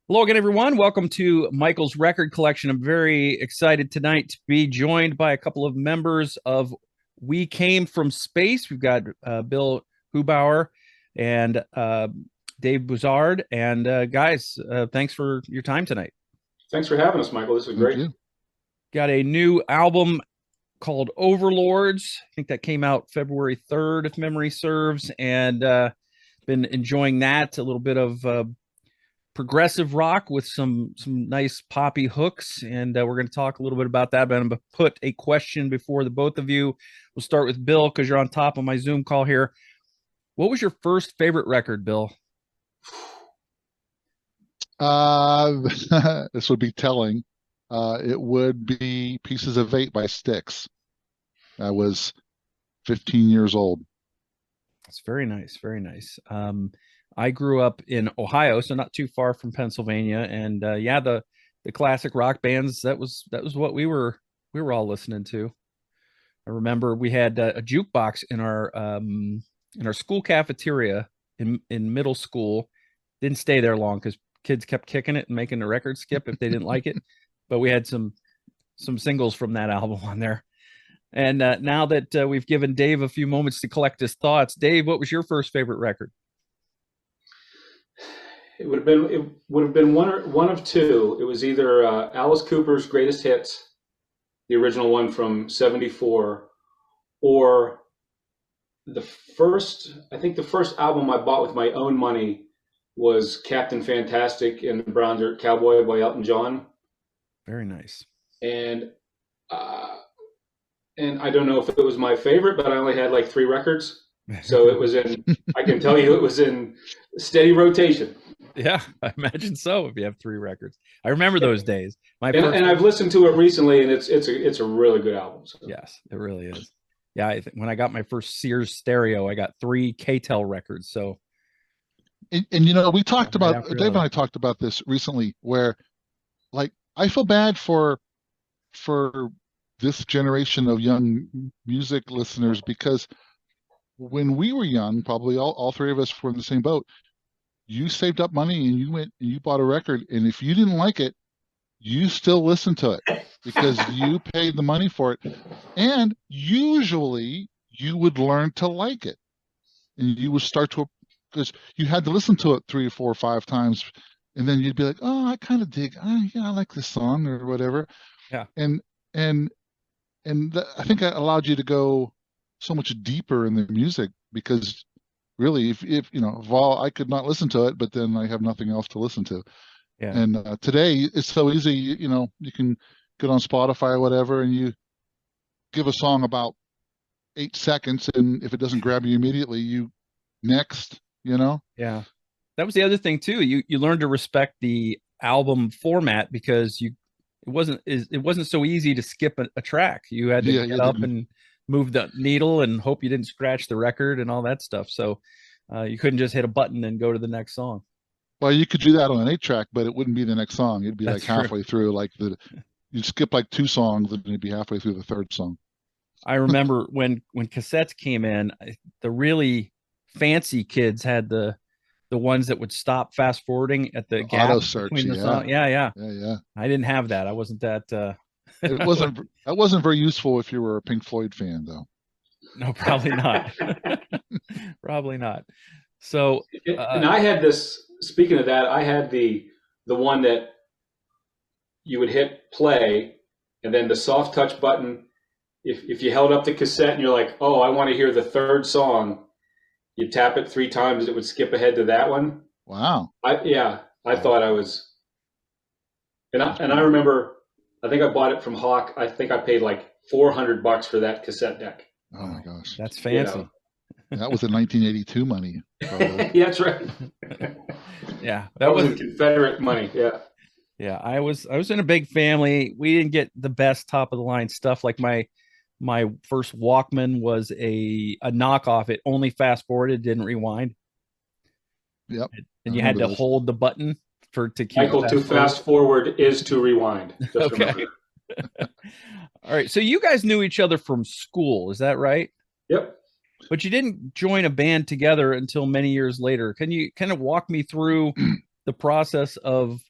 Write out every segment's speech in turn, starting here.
Hello again, everyone. Welcome to Michael's Record Collection. I'm very excited tonight to be joined by a couple of members of We Came from Space. We've got Bill Hubauer and Dave Buzard. And guys, thanks for your time tonight. Thanks for having us, Michael. This is Thank great. you. Got a new album called Overlords. I think that came out February 3rd, if memory serves. And been enjoying that. A little bit of progressive rock with some nice poppy hooks, and we're going to talk a little bit about that. But I'm going to put a question before the both of you. We'll start with Bill because you're on top of my Zoom call here. What was your first favorite record, Bill? This would be telling. It would be Pieces of Eight by Styx. I was 15 years old. That's very nice, very nice. I grew up in Ohio, so not too far from Pennsylvania, and yeah, the classic rock bands, that was what we were all listening to. I remember we had a jukebox in our school cafeteria in middle school. Didn't stay there long because kids kept kicking it and making the record skip if they didn't like it. But we had some singles from that album on there. And now that we've given Dave a few moments to collect his thoughts, Dave, what was your first favorite record? It would have been one of two. It was either Alice Cooper's Greatest Hits, the original one from '74, or the first album I bought with my own money was Captain Fantastic and the Brown Dirt Cowboy by Elton John. Very nice. And uh, and I don't know if it was my favorite, but I only had like three records, so it was in. I can tell you, it was in steady rotation. Yeah, I imagine so if you have three records. I remember those days. My And, first and I've listened to it recently, and it's a really good album. So. Yes, it really is. Yeah, when I got my first Sears stereo, I got three K-tel records. So And we talked right about after Dave the and I talked about this recently, where like I feel bad for this generation of young music listeners because when we were young, probably all three of us were in the same boat. You saved up money and you went and you bought a record, and if you didn't like it, you still listened to it because you paid the money for it. And usually you would learn to like it. And you would start to, because you had to listen to it 3 or 4 or 5 times, and then you'd be like, oh, I kind of dig, yeah, I like this song or whatever. yeah, And and I think that allowed you to go so much deeper in the music because really, if if all I could not listen to it, but then I have nothing else to listen to. yeah, And today it's so easy, you can get on Spotify or whatever, and you give a song about 8 seconds, and if it doesn't grab you immediately, you next. yeah. That was the other thing too. You learned to respect the album format because it wasn't so easy to skip a track. You had to Yeah, get up and move the needle and hope you didn't scratch the record and all that stuff. So you couldn't just hit a button and go to the next song. well, you could do that on an 8 track, but it wouldn't be the next song. It'd be like That's true. halfway through, you'd skip like two songs, and it'd be halfway through the third song. I remember when cassettes came in, the really fancy kids had the ones that would stop fast forwarding at the gap Auto search, between the yeah, song. Yeah, yeah. yeah, yeah. I didn't have that. I wasn't that It wasn't that wasn't very useful if you were a Pink Floyd fan, though. no, probably not. Probably not. So And I had this. Speaking of that, I had the one that you would hit play, and then the soft touch button. If you held up the cassette and you're like, oh, I want to hear the third song, you tap it three times, it would skip ahead to that one. Wow, I thought I was, and I remember, I think I bought it from Hawk. I think I paid like $400 for that cassette deck. oh my gosh, that's You fancy. know, that was in 1982 money, probably. yeah, that's right. Yeah, That that was was in Confederate money. Yeah. yeah. I was in a big family. We didn't get the best top of the line stuff. Like my first Walkman was a knockoff. It only fast forwarded, didn't rewind, Yep, I and you had remember to those. hold the button for to keep Michael, to fast forward. fast forward is to rewind. Just Okay. remember. All right. So you guys knew each other from school, is that right? Yep. But you didn't join a band together until many years later. Can you kind of walk me through the process of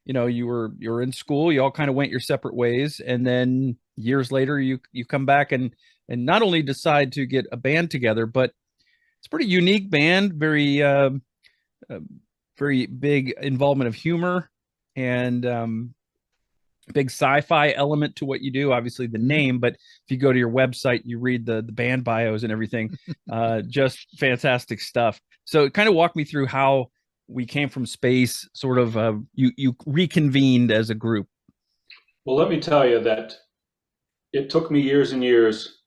you were in school, you all kind of went your separate ways, and then years later you come back and not only decide to get a band together, but it's a pretty unique band, uh, very big involvement of humor and big sci-fi element to what you do. Obviously, the name, but if you go to your website, you read the band bios and everything. Just fantastic stuff. So, kind of walk me through how we came from space. Sort of, you reconvened as a group. Well, let me tell you that it took me years and years.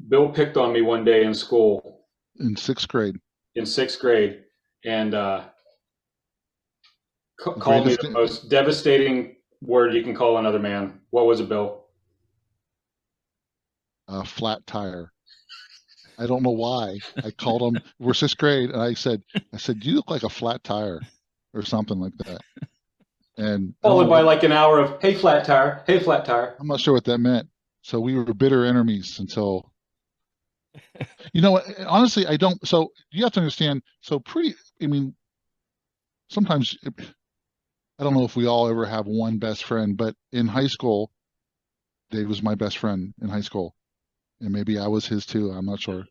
Bill picked on me one day in school In sixth grade. in sixth grade and called me Greatest the most devastating word you can call another man. What was it, Bill? Flat tire. I don't know why. I called him. We're sixth grade, and I said, you look like a flat tire, or something like that. And Followed by like an hour of, hey, flat tire, hey, flat tire. I'm not sure what that meant. So we were bitter enemies until, honestly, I don't. So you have to understand. So I mean, sometimes I don't know if we all ever have one best friend, but in high school, Dave was my best friend in high school, and maybe I was his too. I'm not sure,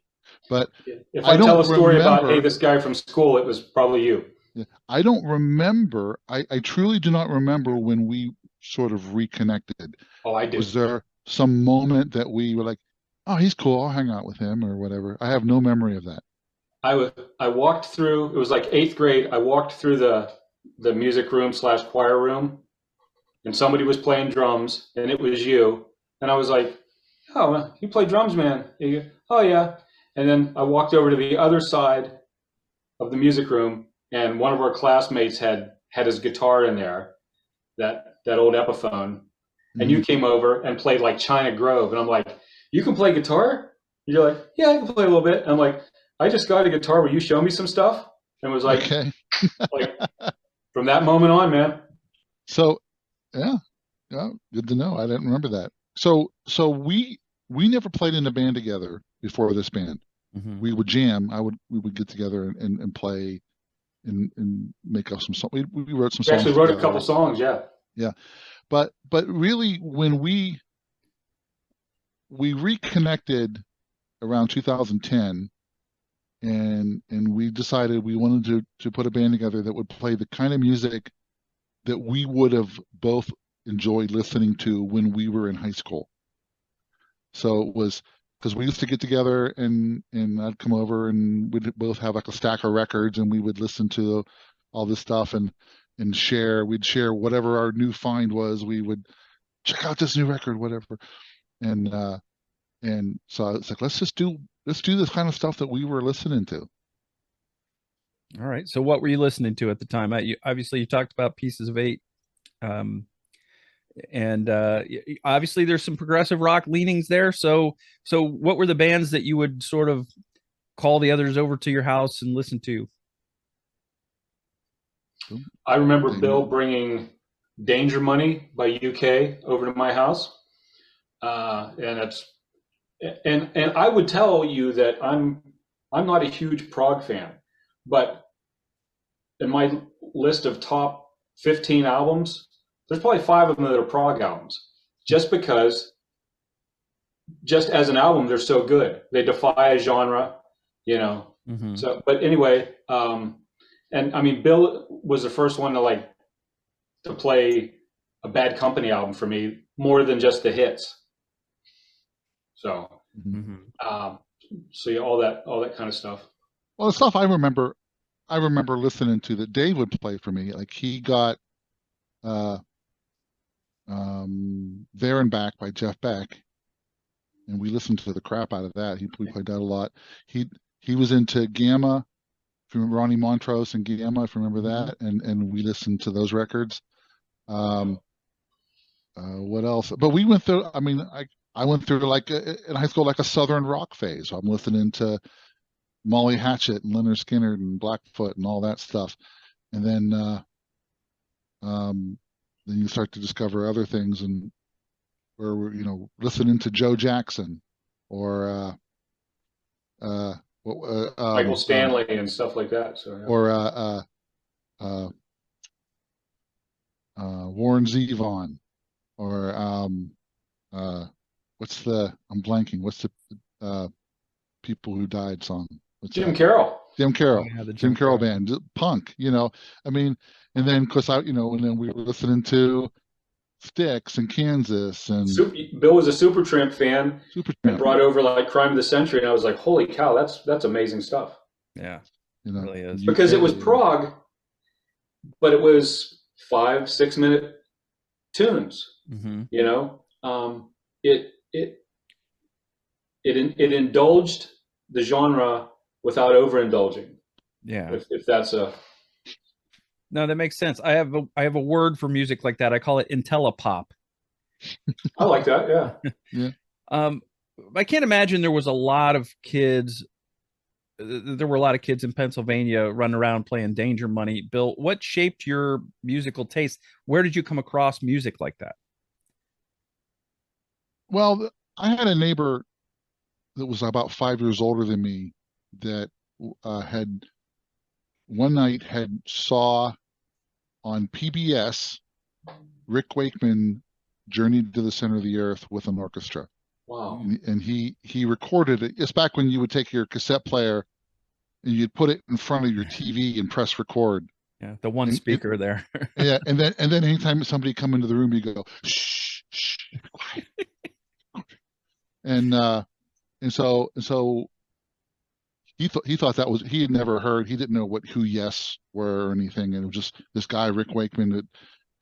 but if I don't tell a story about, remember. hey, this guy from school, it was probably you. Yeah, I don't remember. I truly do not remember when we sort of reconnected. Oh, I do. Was there some moment that we were like, oh, he's cool, I'll hang out with him or whatever? I have no memory of that. I walked through, it was like eighth grade. I walked through the music room / choir room, and somebody was playing drums, and it was you. And I was like, oh, you play drums, man. You go, oh, yeah. And then I walked over to the other side of the music room, and one of our classmates had his guitar in there, that old Epiphone. And you came over and played like China Grove. And I'm like, you can play guitar? You're like, yeah, I can play a little bit. And I'm like, I just got a guitar. Will you show me some stuff? And it was like, Okay. like from that moment on, man. So, yeah, good to know. I didn't remember that. So we never played in a band together before this band. Mm-hmm. We would jam. We would get together and play and make up some songs. We wrote some songs. We actually wrote together. A couple songs, yeah. Yeah. But really, when we reconnected around 2010, and we decided we wanted to put a band together that would play the kind of music that we would have both enjoyed listening to when we were in high school. So it was because we used to get together and I'd come over and we'd both have like a stack of records and we would listen to all this stuff and share. We'd share whatever our new find was. We would check out this new record, whatever. And so it's like, let's do this kind of stuff that we were listening to. All right. So what were you listening to at the time? Obviously you talked about Pieces of Eight. And obviously there's some progressive rock leanings there. So what were the bands that you would sort of call the others over to your house and listen to? I remember Bill bringing Danger Money by UK over to my house. And I would tell you that I'm not a huge prog fan, but in my list of top 15 albums, there's probably 5 of them that are prog albums, just because, just as an album, they're so good. They defy a genre, Mm-hmm. So, but anyway, and I mean, Bill was the first one to play a Bad Company album for me, more than just the hits. So, Mm-hmm. So yeah, all that kind of stuff. Well, the stuff I remember listening to that Dave would play for me. Like he got There and Back by Jeff Beck, and we listened to the crap out of that. We played that a lot. He was into Gamma, from Ronnie Montrose and Gamma, if you remember that, and we listened to those records. What else? But we went through. I mean, I went through like in high school like a southern rock phase. So I'm listening to Molly Hatchet and Leonard Skinner and Blackfoot and all that stuff, and then you start to discover other things, and where we're listening to Joe Jackson or Michael Stanley and stuff like that. So yeah. or Warren Zevon, or what's the I'm blanking. What's the people who died song? What's Jim that? Carroll. Jim Carroll. Yeah, the Jim Carroll band, punk. I mean, and then because and then we were listening to Styx and Kansas and Bill was a Supertramp fan and Supertramp. brought over like Crime of the Century, and I was like, holy cow, that's amazing stuff. Yeah, It really is. Because it was prog, but it was 5-6 minute tunes. Mm-hmm. It indulged the genre without overindulging. Yeah. If that's a No, that makes sense. I have a word for music like that. I call it IntelliPop. I like that. Yeah. Yeah. I can't imagine there was a lot of kids. There were a lot of kids in Pennsylvania running around playing Danger Money. Bill, what shaped your musical taste? Where did you come across music like that? Well, I had a neighbor that was about 5 years older than me that had one night saw on PBS Rick Wakeman journeyed to the center of the earth with an orchestra. Wow. And he recorded it. It's back when you would take your cassette player and you'd put it in front of your TV and press record. Yeah, the one speaker there. Yeah, and then anytime somebody come into the room, you go shh, shh, be quiet. And so he thought that was, he had never heard, he didn't know who Yes were or anything, and it was just this guy Rick Wakeman that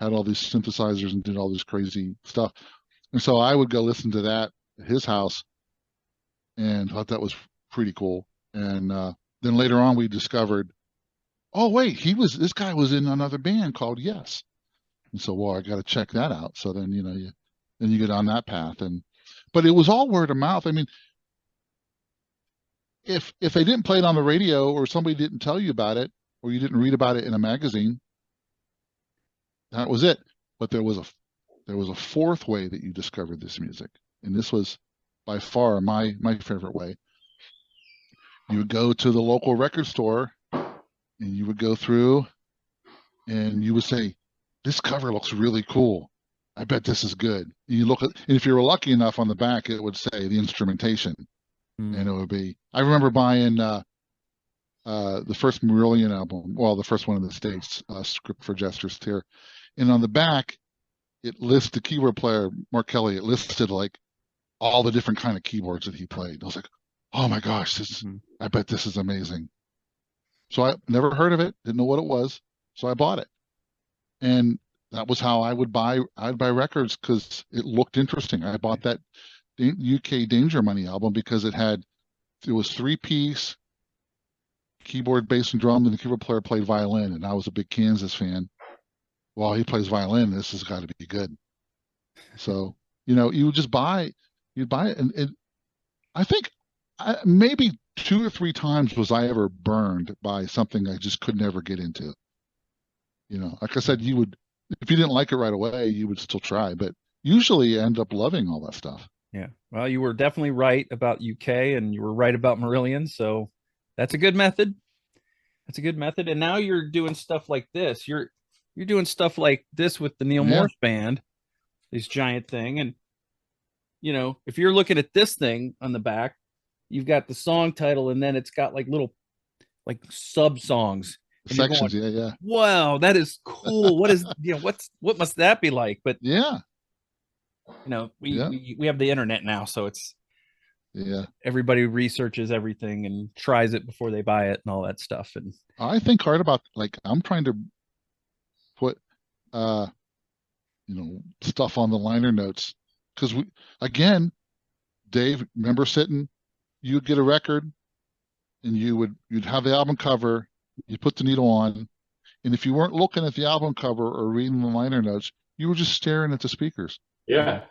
had all these synthesizers and did all this crazy stuff. And so I would go listen to that at his house and thought that was pretty cool. And then later on we discovered, oh wait, this guy was in another band called Yes. And so, well, I got to check that out. So then you get on that path. But it was all word of mouth. I mean, if they didn't play it on the radio or somebody didn't tell you about it or you didn't read about it in a magazine, that was it. But there was a fourth way that you discovered this music, and this was by far my favorite way. You would go to the local record store and you would go through and you would say, this cover looks really cool. I bet this is good. And you look at, and if you were lucky enough, on the back it would say the instrumentation. And it would be, I remember buying the first Marillion album, well, the first one in the States, Script for Jester's Tear. And on the back, it lists the keyboard player, Mark Kelly. It listed like all the different kind of keyboards that he played. I was like, oh my gosh, I bet this is amazing. So I never heard of it, didn't know what it was. So I bought it. And that was how I'd buy records, because it looked interesting. I bought that UK Danger Money album because it was 3-piece keyboard, bass, and drum, and the keyboard player played violin, and I was a big Kansas fan. Well, he plays violin, this has got to be good. So you would just you'd buy it, and I think maybe 2 or 3 times was I ever burned by something I just could never get into. Like I said, you would, if you didn't like it right away, you would still try, but usually you end up loving all that stuff. Yeah. Well, you were definitely right about UK, and you were right about Marillion. So that's a good method. That's a good method. And now you're doing stuff like this. You're doing stuff like this with the Neal Morse Band, this giant thing. And, if you're looking at this thing on the back, you've got the song title, and then it's got like little sub songs. Sections. Going, yeah. Wow, that is cool. What is, what must that be like? But yeah. We have the internet now, so it's everybody researches everything and tries it before they buy it and all that stuff. And I think hard about, like, I'm trying to put stuff on the liner notes, because Dave, remember you'd get a record and you'd have the album cover, you put the needle on, and if you weren't looking at the album cover or reading the liner notes, you were just staring at the speakers. Yeah.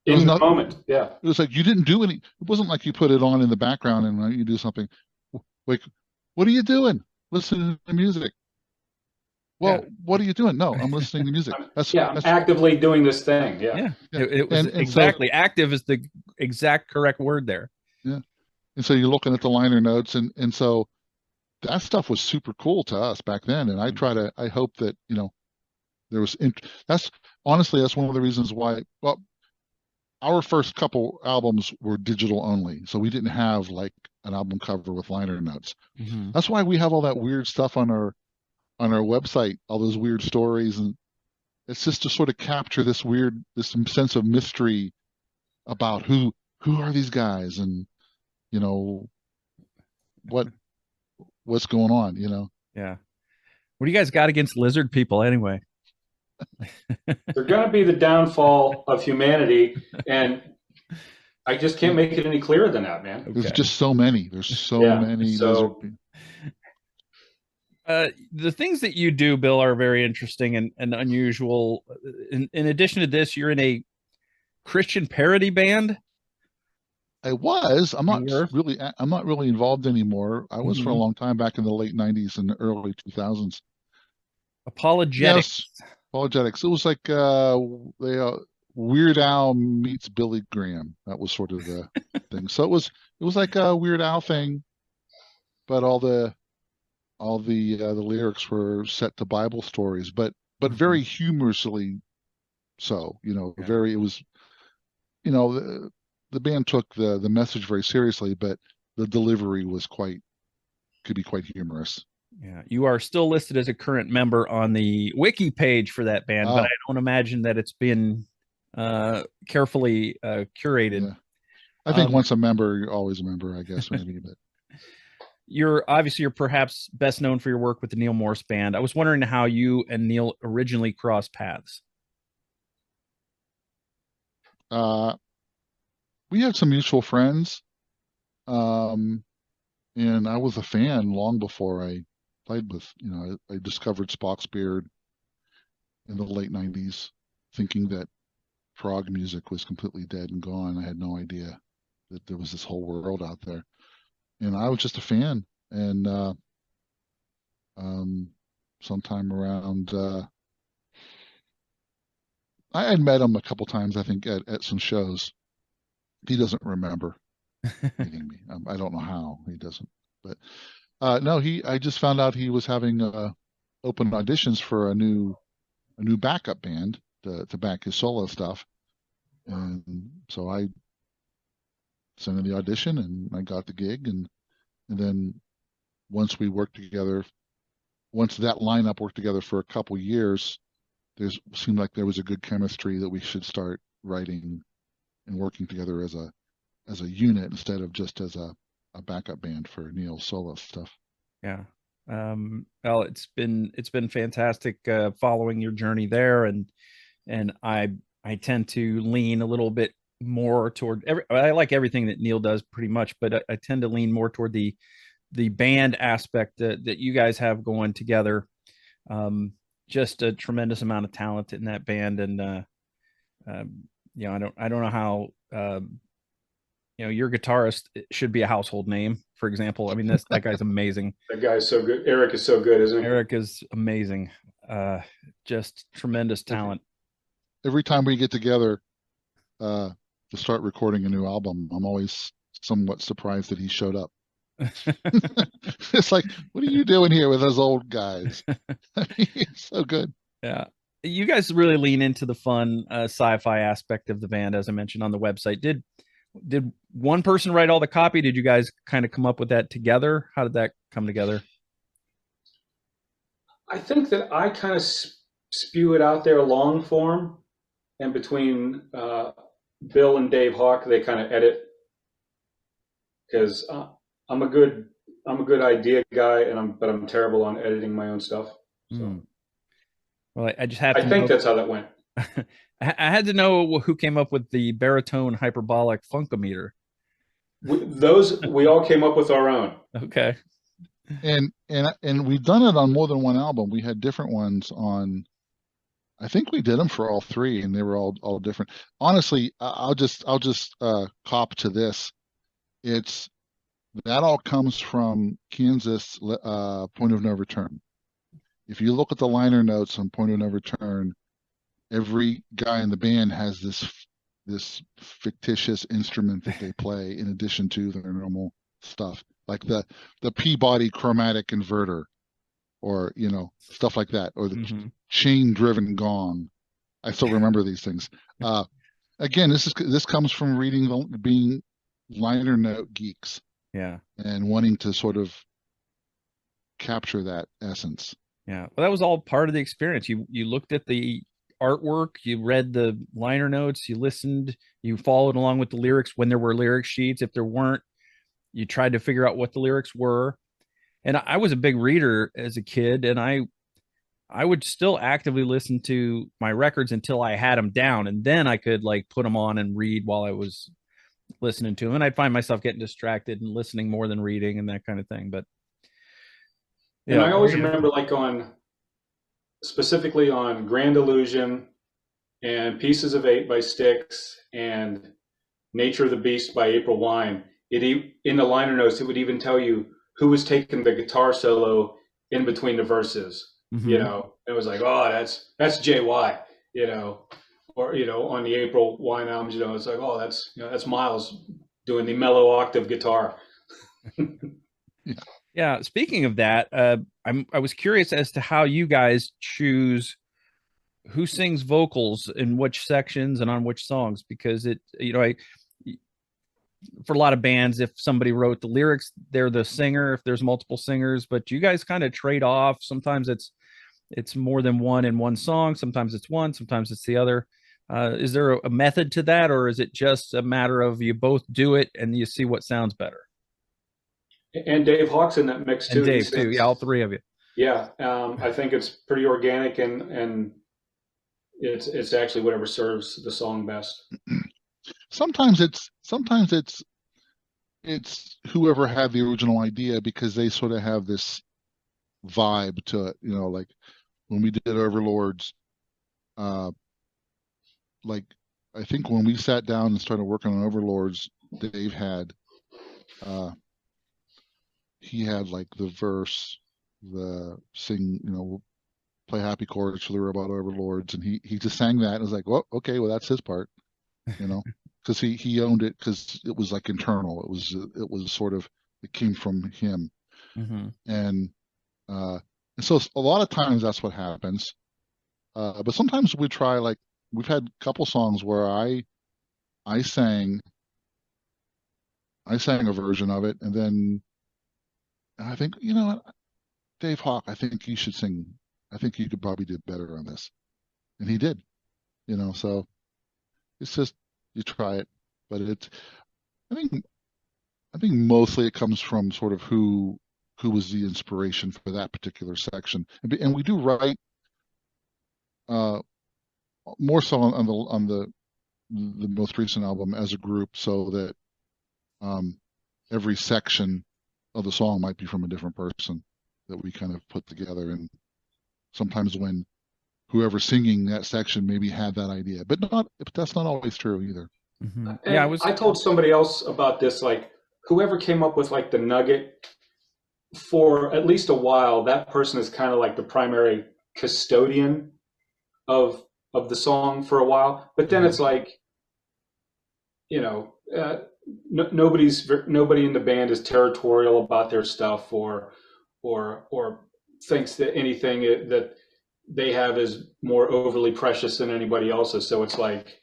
In the moment. Yeah. It was like you didn't do it wasn't like you put it on in the background and you do something. Like, what are you doing? Listening to music. Well, what are you doing? No, I'm listening to music. I'm actively doing this thing. Yeah. It was exactly. Active is the exact correct word there. Yeah. And so you're looking at the liner notes, and so that stuff was super cool to us back then. And I hope that, there was that's honestly that's one of the reasons why. Well, our first couple albums were digital only, so we didn't have like an album cover with liner notes. Mm-hmm. That's why we have all that weird stuff on our website, all those weird stories, and it's just to sort of capture this sense of mystery about who are these guys, and you know what's going on, you know. Yeah. What do you guys got against lizard people anyway? They're going to be the downfall of humanity, and I just can't make it any clearer than that, man. There's just so many. There's so many lizard people. The things that you do, Bill, are very interesting and unusual. In addition to this, you're in a Christian parody band. I was. I'm not really involved anymore. I was for a long time back in the late '90s and the early 2000s. Apologetics. Yes, apologetics. It was like Weird Al meets Billy Graham. That was sort of the thing. So it was like a Weird Al thing, but all the lyrics were set to Bible stories, but very humorously so. You know, it was, you know, the band took the message very seriously, but the delivery could be quite humorous. Yeah, you are still listed as a current member on the wiki page for that band, but I don't imagine that it's been carefully curated. Yeah. I think once a member, you're always a member, I guess, maybe. But you're perhaps best known for your work with the Neal Morse Band. I was wondering how you and Neal originally crossed paths. We had some mutual friends, and I was a fan long before I played with. You know, I discovered Spock's Beard in the late '90s, thinking that prog music was completely dead and gone. I had no idea that there was this whole world out there, and I was just a fan. And sometime around, I had met him a couple times, I think, at some shows. He doesn't remember meeting me. I don't know how he doesn't, but no, I just found out he was having open auditions for a new backup band to back his solo stuff, and so I sent in the audition and I got the gig, and then once that lineup worked together for a couple years, seemed like there was a good chemistry that we should start writing and working together as a unit instead of just as a backup band for Neal's solo stuff. Yeah. Well, it's been fantastic following your journey there, and I tend to lean a little bit more toward I like everything that Neal does pretty much, but I tend to lean more toward the band aspect that you guys have going together. Just a tremendous amount of talent in that band, and you know, I don't know how you know, your guitarist should be a household name, for example. I mean, that guy's amazing. That guy's so good. Eric is so good, isn't he? Eric is amazing. Just tremendous talent. Every time we get together to start recording a new album, I'm always somewhat surprised that he showed up. It's like, what are you doing here with those old guys? He's so good. Yeah. You guys really lean into the fun sci-fi aspect of the band, as I mentioned on the website. Did one person write all the copy? Did you guys kind of come up with that together? How did that come together? I think that I kind of spew it out there long form, and between Bill and Dave Hawk, they kind of edit, because I'm a good idea guy, but I'm terrible on editing my own stuff. So. Well, I just have. I think that's how that went. I had to know who came up with the baritone hyperbolic funkometer. We all came up with our own. Okay. And we've done it on more than one album. We had different ones on. I think we did them for all three, and they were all different. Honestly, I'll just cop to this. That all comes from Kansas Point of No Return. If you look at the liner notes on Point of No Return, every guy in the band has this fictitious instrument that they play in addition to their normal stuff, like the Peabody chromatic inverter. or stuff like that, or the Mm-hmm. chain-driven gong. I still remember these things. Again, this comes from being liner note geeks Yeah. and wanting to sort of capture that essence. Yeah. Well, that was all part of the experience. You looked at the artwork, you read the liner notes, you listened, you followed along with the lyrics when there were lyric sheets. If there weren't, you tried to figure out what the lyrics were. And I was a big reader as a kid, and I would still actively listen to my records until I had them down, and then I could like put them on and read while I was listening to them. And I'd find myself getting distracted and listening more than reading and that kind of thing. But And yeah, I always remember, like, specifically on Grand Illusion and Pieces of Eight by Styx and Nature of the Beast by April Wine, in the liner notes, it would even tell you who was taking the guitar solo in between the verses. mm-hmm. It was like, oh, that's JY, or on the April Wine albums, it's like, oh, that's Miles doing the mellow octave guitar. Yeah. Speaking of that, I was curious as to how you guys choose who sings vocals in which sections and on which songs, because I for a lot of bands, if somebody wrote the lyrics, they're the singer. If there's multiple singers, but you guys kind of trade off. Sometimes it's more than one in one song. Sometimes it's one. Sometimes it's the other. Is there a method to that, or is it just a matter of you both do it and you see what sounds better? And Dave Hawk's in that mix too. And Dave too. Yeah, all three of you. Yeah, I think it's pretty organic, and it's actually whatever serves the song best. Sometimes it's whoever had the original idea, because they sort of have this vibe to it, like when we did Overlords, like I think when we sat down and started working on Overlords, Dave had he had like the verse, the sing, play happy chords for the Robot Overlords, and he just sang that and was like, well, okay, well, that's his part, because he owned it, because it was like internal. It was sort of, it came from him. Mm-hmm. And so a lot of times that's what happens. But sometimes we try, like we've had a couple songs where I sang a version of it, and then I think, what, Dave Hawk, I think you should sing. I think you could probably do better on this. And he did, so it's just, you try it. But I think mostly it comes from sort of who was the inspiration for that particular section. And we do write more so on the most recent album as a group, so that every section of the song might be from a different person that we kind of put together. And sometimes when whoever's singing that section maybe had that idea, but that's not always true either. Mm-hmm. Yeah, I told somebody else about this, like whoever came up with like the nugget, for at least a while, that person is kind of like the primary custodian of the song for a while. But then it's like, nobody in the band is territorial about their stuff, or thinks that anything that they have is more overly precious than anybody else's. So it's like,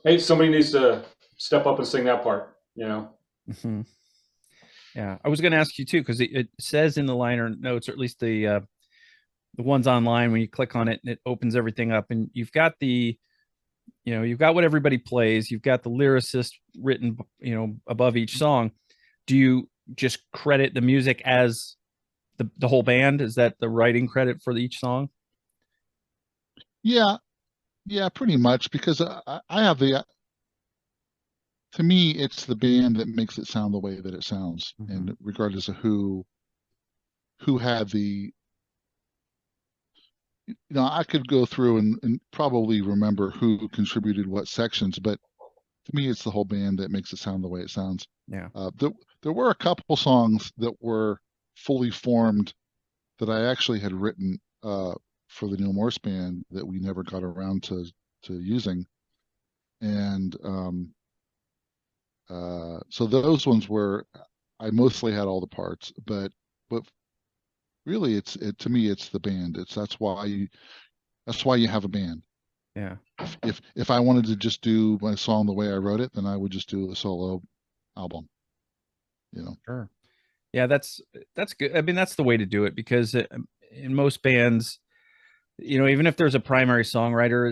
hey, somebody needs to step up and sing that part. Mm-hmm. Yeah, I was going to ask you too, because it says in the liner notes, or at least the ones online, when you click on it, it opens everything up, and you've got you've got what everybody plays. You've got the lyricist written, above each song. Do you just credit the music as the whole band? Is that the writing credit for each song? Yeah, pretty much, because I have to me, it's the band that makes it sound the way that it sounds. Mm-hmm. And regardless of who had I could go through and probably remember who contributed what sections, but to me, it's the whole band that makes it sound the way it sounds. Yeah. There were a couple songs that were fully formed that I actually had written for the Neal Morse Band that we never got around to using. And so those ones were, I mostly had all the parts, but but really to me, it's the band. That's why you have a band. Yeah. If I wanted to just do my song the way I wrote it, then I would just do a solo album, you know. Sure. Yeah, that's good. I mean, that's the way to do it, because in most bands, even if there's a primary songwriter,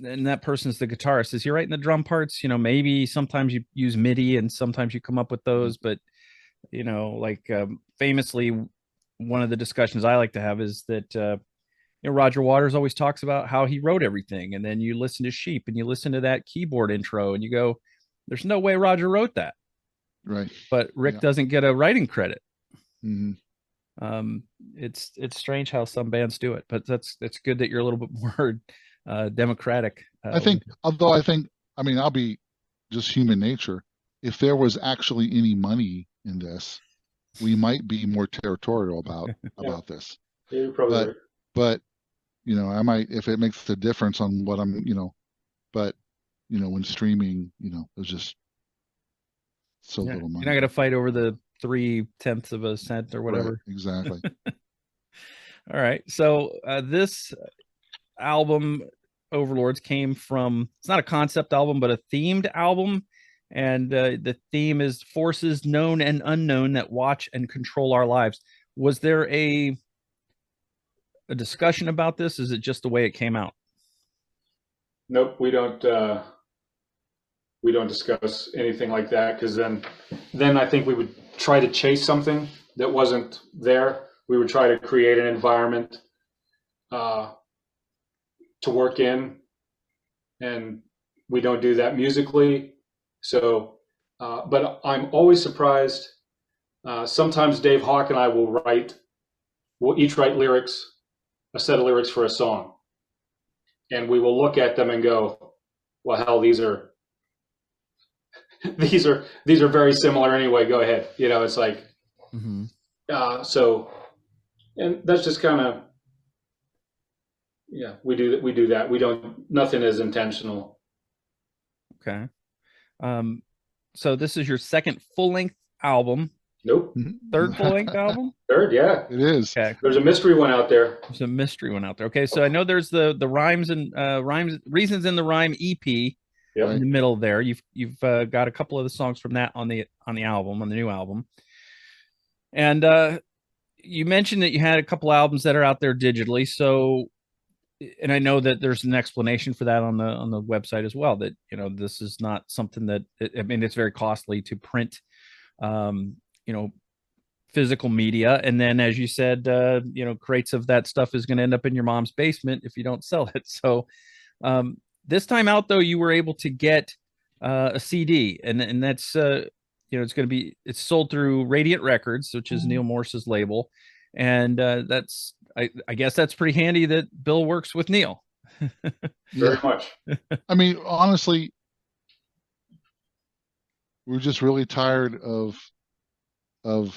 and that person's the guitarist, is he writing the drum parts? Maybe sometimes you use MIDI and sometimes you come up with those, but like famously, one of the discussions I like to have is that Roger Waters always talks about how he wrote everything, and then you listen to Sheep and you listen to that keyboard intro and you go, there's no way Roger wrote that. Right. But Rick doesn't get a writing credit. Mm-hmm. It's strange how some bands do it, but it's good that you're a little bit more democratic. I think, I mean, I'll be just human nature. If there was actually any money in this, we might be more territorial about this. Yeah, you're probably right. But I might, if it makes a difference on what I'm, but when streaming, there's just so little money. You're not gonna fight over the 0.3 of a cent or whatever. Right, exactly. All right. So this album, Overlords, came from, it's not a concept album, but a themed album. And the theme is forces known and unknown that watch and control our lives. Was there a discussion about this? Is it just the way it came out? Nope, we don't discuss anything like that, because then I think we would try to chase something that wasn't there. We would try to create an environment to work in, and we don't do that musically. So, but I'm always surprised. Sometimes Dave Hawk and I we'll each write lyrics, a set of lyrics for a song, and we will look at them and go, well, hell, these are very similar anyway. Go ahead. It's like, so, and that's just kind of, we do that. Nothing is intentional. Okay. So this is your second full-length album. Nope. Third full-length album? Third, yeah. It is. Okay. There's a mystery one out there. There's a mystery one out there. Okay, so I know there's the rhymes and reasons in the rhyme EP. Yep. In the middle there. You've got a couple of the songs from that on the album, on the new album. And you mentioned that you had a couple albums that are out there digitally. So, and I know that there's an explanation for that on the website as well, that this is not something that, I mean, it's very costly to print physical media, and then, as you said, crates of that stuff is going to end up in your mom's basement if you don't sell it. So this time out, though, you were able to get a CD, and that's it's sold through Radiant Records, which is Neal Morse's label, and that's I guess that's pretty handy that Bill works with Neal. Very much. I mean, honestly, we're just really tired of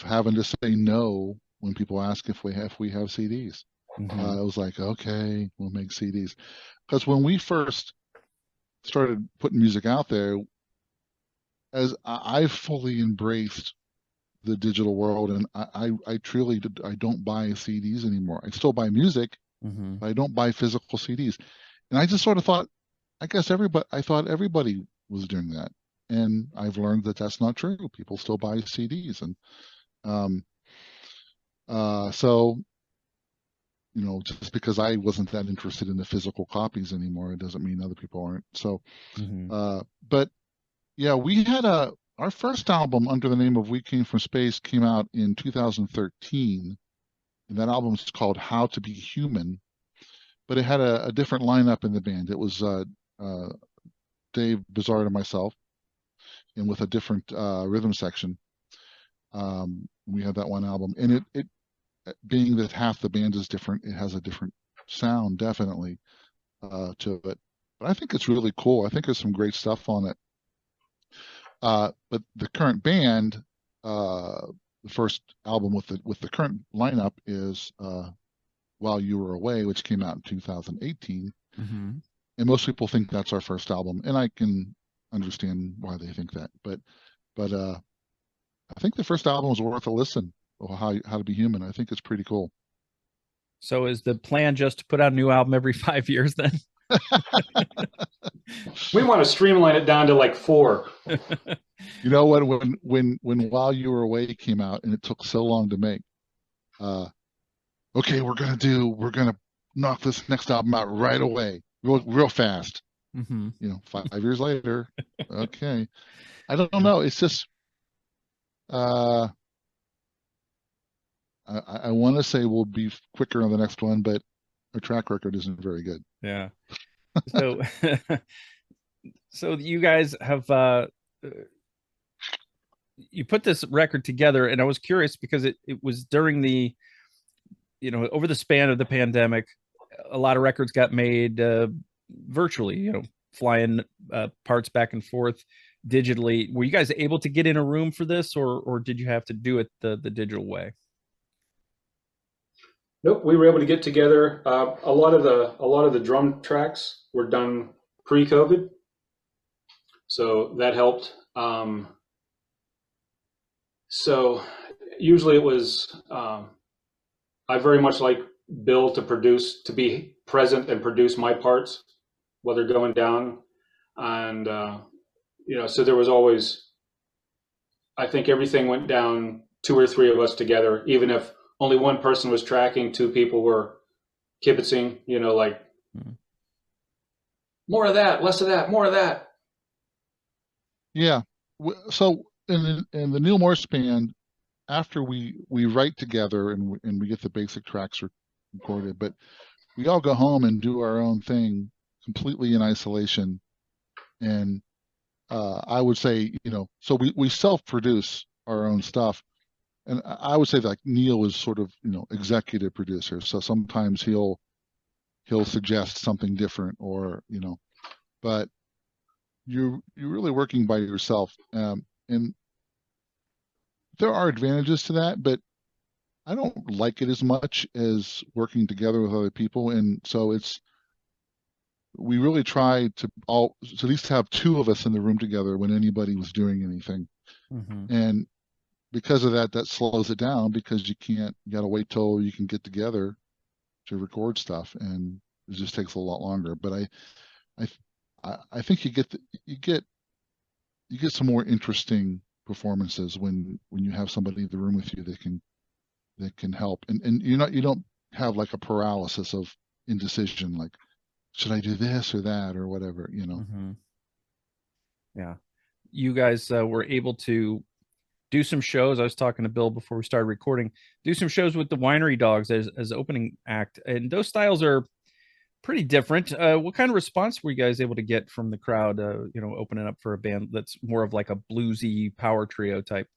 having to say no when people ask if we have CDs. I was like, okay, we'll make CDs. Because when we first started putting music out there, as I fully embraced the digital world, and I truly I don't buy CDs anymore. I still buy music, but I don't buy physical CDs. And I just sort of thought, I thought everybody was doing that. And I've learned that that's not true. People still buy CDs. And so, just because I wasn't that interested in the physical copies anymore, it doesn't mean other people aren't. So, but yeah, we had our first album under the name of We Came From Space came out in 2013. And that album is called How to Be Human, but it had a different lineup in the band. It was Dave Buzard and myself, and with a different rhythm section. We had that one album, and it being that half the band is different, it has a different sound, definitely, to it. But I think it's really cool. I think there's some great stuff on it. But the current band, the first album with the current lineup is While You Were Away, which came out in 2018. And most people think that's our first album, and I can understand why they think that. But I think the first album was worth a listen. how to be human. I think it's pretty cool. So is the plan just to put out a new album every 5 years then? We want to streamline it down to like 4. You know what? When While You Were Away came out and it took so long to make, okay, we're gonna knock this next album out right away, real fast. Mm-hmm. 5 years later, okay. I don't know. It's just I want to say we'll be quicker on the next one, but our track record isn't very good. Yeah. So, so you guys have you put this record together, and I was curious because it was during the, over the span of the pandemic, a lot of records got made virtually, flying parts back and forth digitally. Were you guys able to get in a room for this, or did you have to do it the digital way? Nope, we were able to get together. A lot of the drum tracks were done pre-COVID, so that helped. So usually it was I very much like Bill to be present and produce my parts while they're going down, and so there was always, I think everything went down 2 or 3 of us together, even if only one person was tracking, 2 people were kibitzing, like more of that, less of that, more of that. Yeah. So in the Neal Morse Band, after we write together and we get the basic tracks recorded, but we all go home and do our own thing completely in isolation. And I would say, so we self-produce our own stuff. And I would say that, like, Neal is sort of, executive producer. So sometimes he'll suggest something different, or, but you're really working by yourself. And there are advantages to that, but I don't like it as much as working together with other people. And so we really try to at least have 2 of us in the room together when anybody was doing anything. Mm-hmm. And because of that slows it down, because you got to wait till you can get together to record stuff, and it just takes a lot longer. But I think you get some more interesting performances when you have somebody in the room with you that can help, and you don't have like a paralysis of indecision, like, should I do this or that or whatever, Mm-hmm. Yeah, you guys were able to do some shows. I was talking to Bill before we started recording. Do some shows with the Winery Dogs as opening act, and those styles are pretty different. What kind of response were you guys able to get from the crowd? Opening up for a band that's more of like a bluesy power trio type.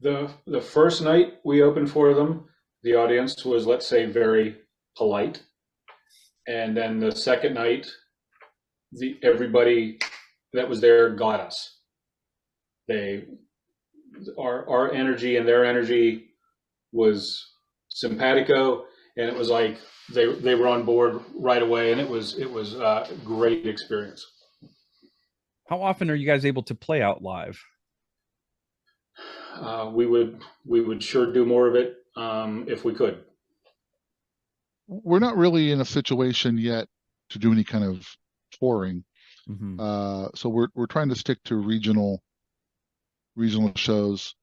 The first night we opened for them, the audience was, let's say, very polite, and then the second night, everybody that was there got us. Our energy and their energy was simpatico, and it was like they were on board right away, and it was a great experience. How often are you guys able to play out live? We would sure do more of it if we could. We're not really in a situation yet to do any kind of touring. Mm-hmm. So we're trying to stick to regional shows,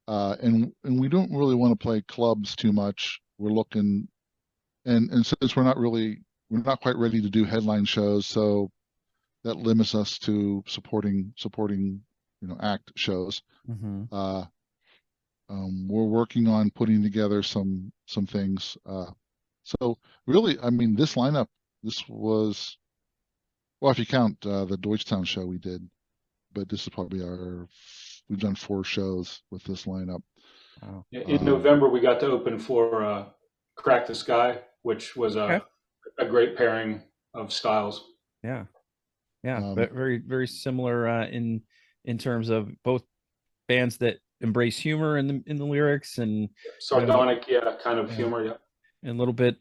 and we don't really want to play clubs too much. We're looking, and since we're not quite ready to do headline shows, so that limits us to supporting act shows. Mm-hmm. We're working on putting together some things. So really, I mean, this lineup, this was, well, if you count the Deutschtown show we did, but this is probably we've done 4 shows with this lineup. Wow. In November, we got to open for Crack the Sky, which was a great pairing of styles. Yeah. Very, very similar in terms of both bands that embrace humor in the lyrics, and sardonic, kind of humor, and a little bit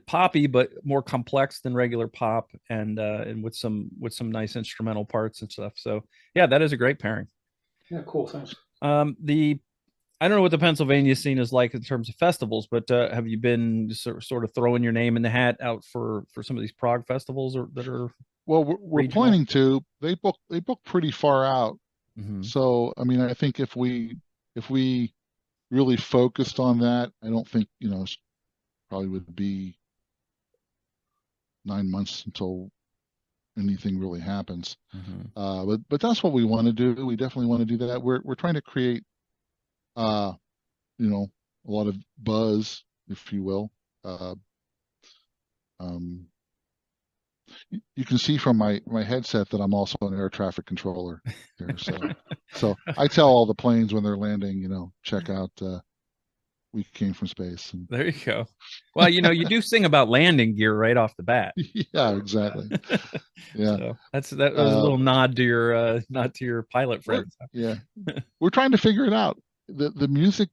poppy, but more complex than regular pop, and with some nice instrumental parts and stuff. So yeah, that is a great pairing. Yeah, cool. Thanks. I don't know what the Pennsylvania scene is like in terms of festivals, but have you been sort of throwing your name in the hat out for some of these prog festivals or that are Well, we're regional? planning to. They book pretty far out. Hmm. So I mean, I think if we really focused on that, I don't think, probably would be 9 months until anything really happens. Hmm. But that's what we want to do. We definitely want to do that. We're trying to create, uh, a lot of buzz, if you will. Uh, um, you can see from my headset that I'm also an air traffic controller here. So I tell all the planes when they're landing, check out, we came from space. And There you go. Well, you do sing about landing gear right off the bat. yeah, exactly. Yeah. So that was a Uh, little nod to your pilot well, friends. yeah, we're trying to figure it out. The music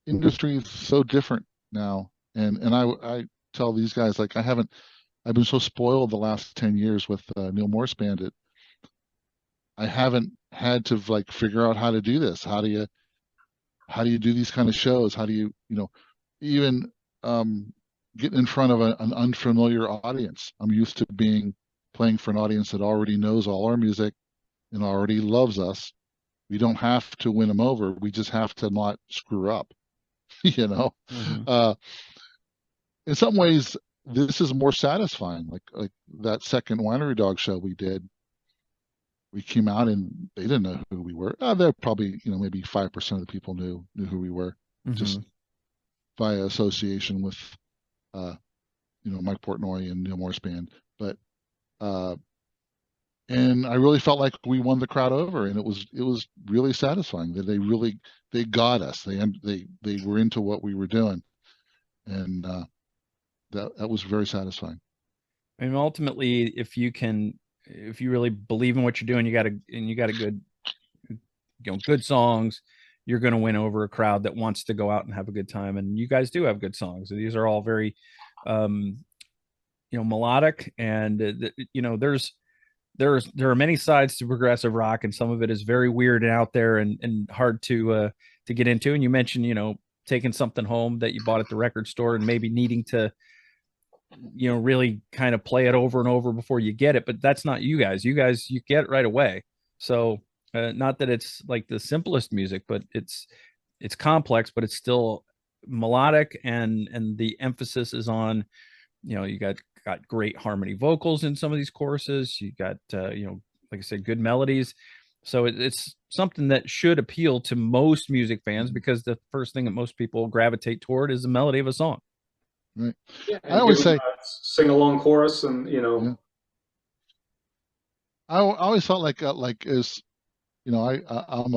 industry is so different now, and I tell these guys, like, I've been so spoiled the last 10 years with Neal Morse Band. I haven't had to like figure out how to do this. How do you do these kind of shows? How do even um, get in front of an unfamiliar audience? I'm used to playing for an audience that already knows all our music and already loves us. We don't have to win them over. We just have to not screw up. you know Hmm. uh in some ways this is more satisfying, like that second Winery Dog show we did. We came out and they didn't know who we were. They're probably, maybe 5% of the people knew who we were, just Hmm. via association with uh Mike Portnoy and Neal Morse Band. But uh and I really felt like we won the crowd over, and it was really satisfying that they got us. They were into what we were doing, and that was very satisfying. And ultimately, if you really believe in what you're doing, you got a good, good songs, you're going to win over a crowd that wants to go out and have a good time. And you guys do have good songs. These are all very, um, melodic, and there are many sides to progressive rock, and some of it is very weird and out there and hard to get into. And you mentioned, taking something home that you bought at the record store and maybe needing to, really kind of play it over and over before you get it. But that's not you guys. You get it right away. So not that it's like the simplest music, but it's complex, but it's still melodic, and the emphasis is on, you got great harmony vocals in some of these choruses. You got like I said, good melodies. So it's something that should appeal to most music fans, because the first thing that most people gravitate toward is the melody of a song. Right. Yeah, I and give always them say, a sing along chorus, and yeah, I always felt like as I'm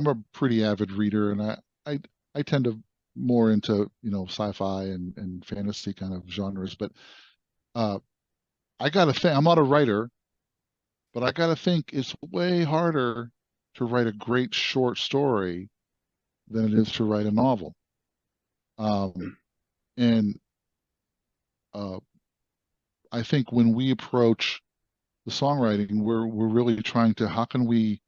a pretty avid reader, and I tend to more into sci-fi and fantasy kind of genres. But uh, I gotta think, I'm not a writer, but I gotta think it's way harder to write a great short story than it is to write a novel. Um, and uh, I think when we approach the songwriting, we're really trying to, how can we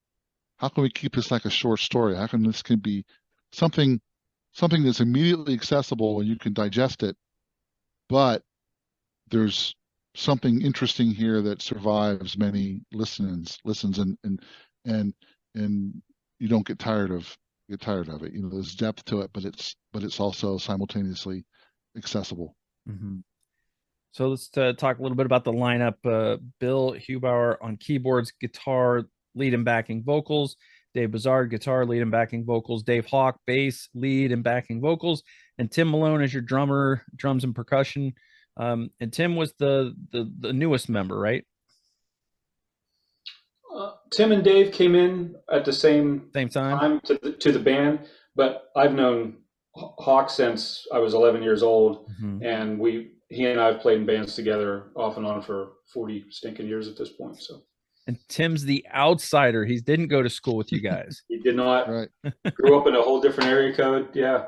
keep this like a short story? How can this can be something something that's immediately accessible and you can digest it, but there's something interesting here that survives many listens, and and you don't get tired of it. There's depth to it, but it's also simultaneously accessible. Mm-hmm. So let's talk a little bit about the lineup. Bill Hubauer on keyboards, guitar, lead and backing vocals. Dave Buzard, guitar, lead and backing vocals. Dave Hawk, bass, lead and backing vocals. And Tim Malone as your drummer, drums and percussion. And Tim was the newest member, right? Tim and Dave came in at the same Same time. time to the band, but I've known Hawk since I was 11 years old, Mm-hmm. and he and I have played in bands together off and on for 40 stinking years at this point. So And Tim's the outsider. He didn't go to school with you guys. he did not Right. grew up in a whole different area code. Yeah,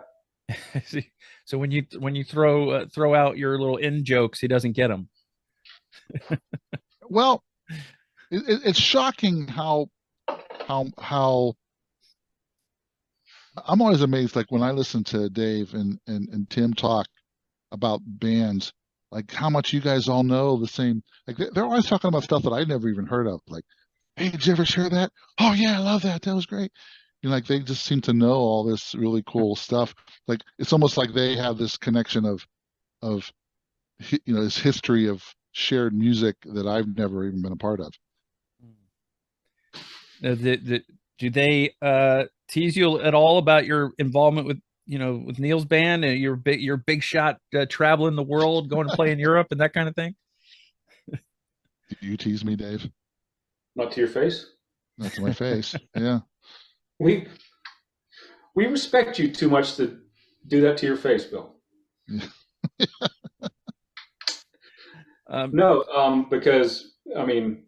So when you throw out your little in jokes, he doesn't get them. Well, it's shocking how I'm always amazed, like when I listen to Dave and Tim talk about bands, like how much you guys all know the same. Like they're always talking about stuff that I never even heard of. Like, hey, did you ever hear that? Oh yeah, I love that. That was great. You know, like they just seem to know all this really cool stuff. Like it's almost like they have this connection of this history of shared music that I've never even been a part of. Do they tease you at all about your involvement with with Neal's band and your big shot traveling the world, going to play in Europe and that kind of thing? Do you tease me, Dave? Not to your face. Not to my face. Yeah. We we respect you too much to do that to your face, Bill. Yeah. No, because I mean,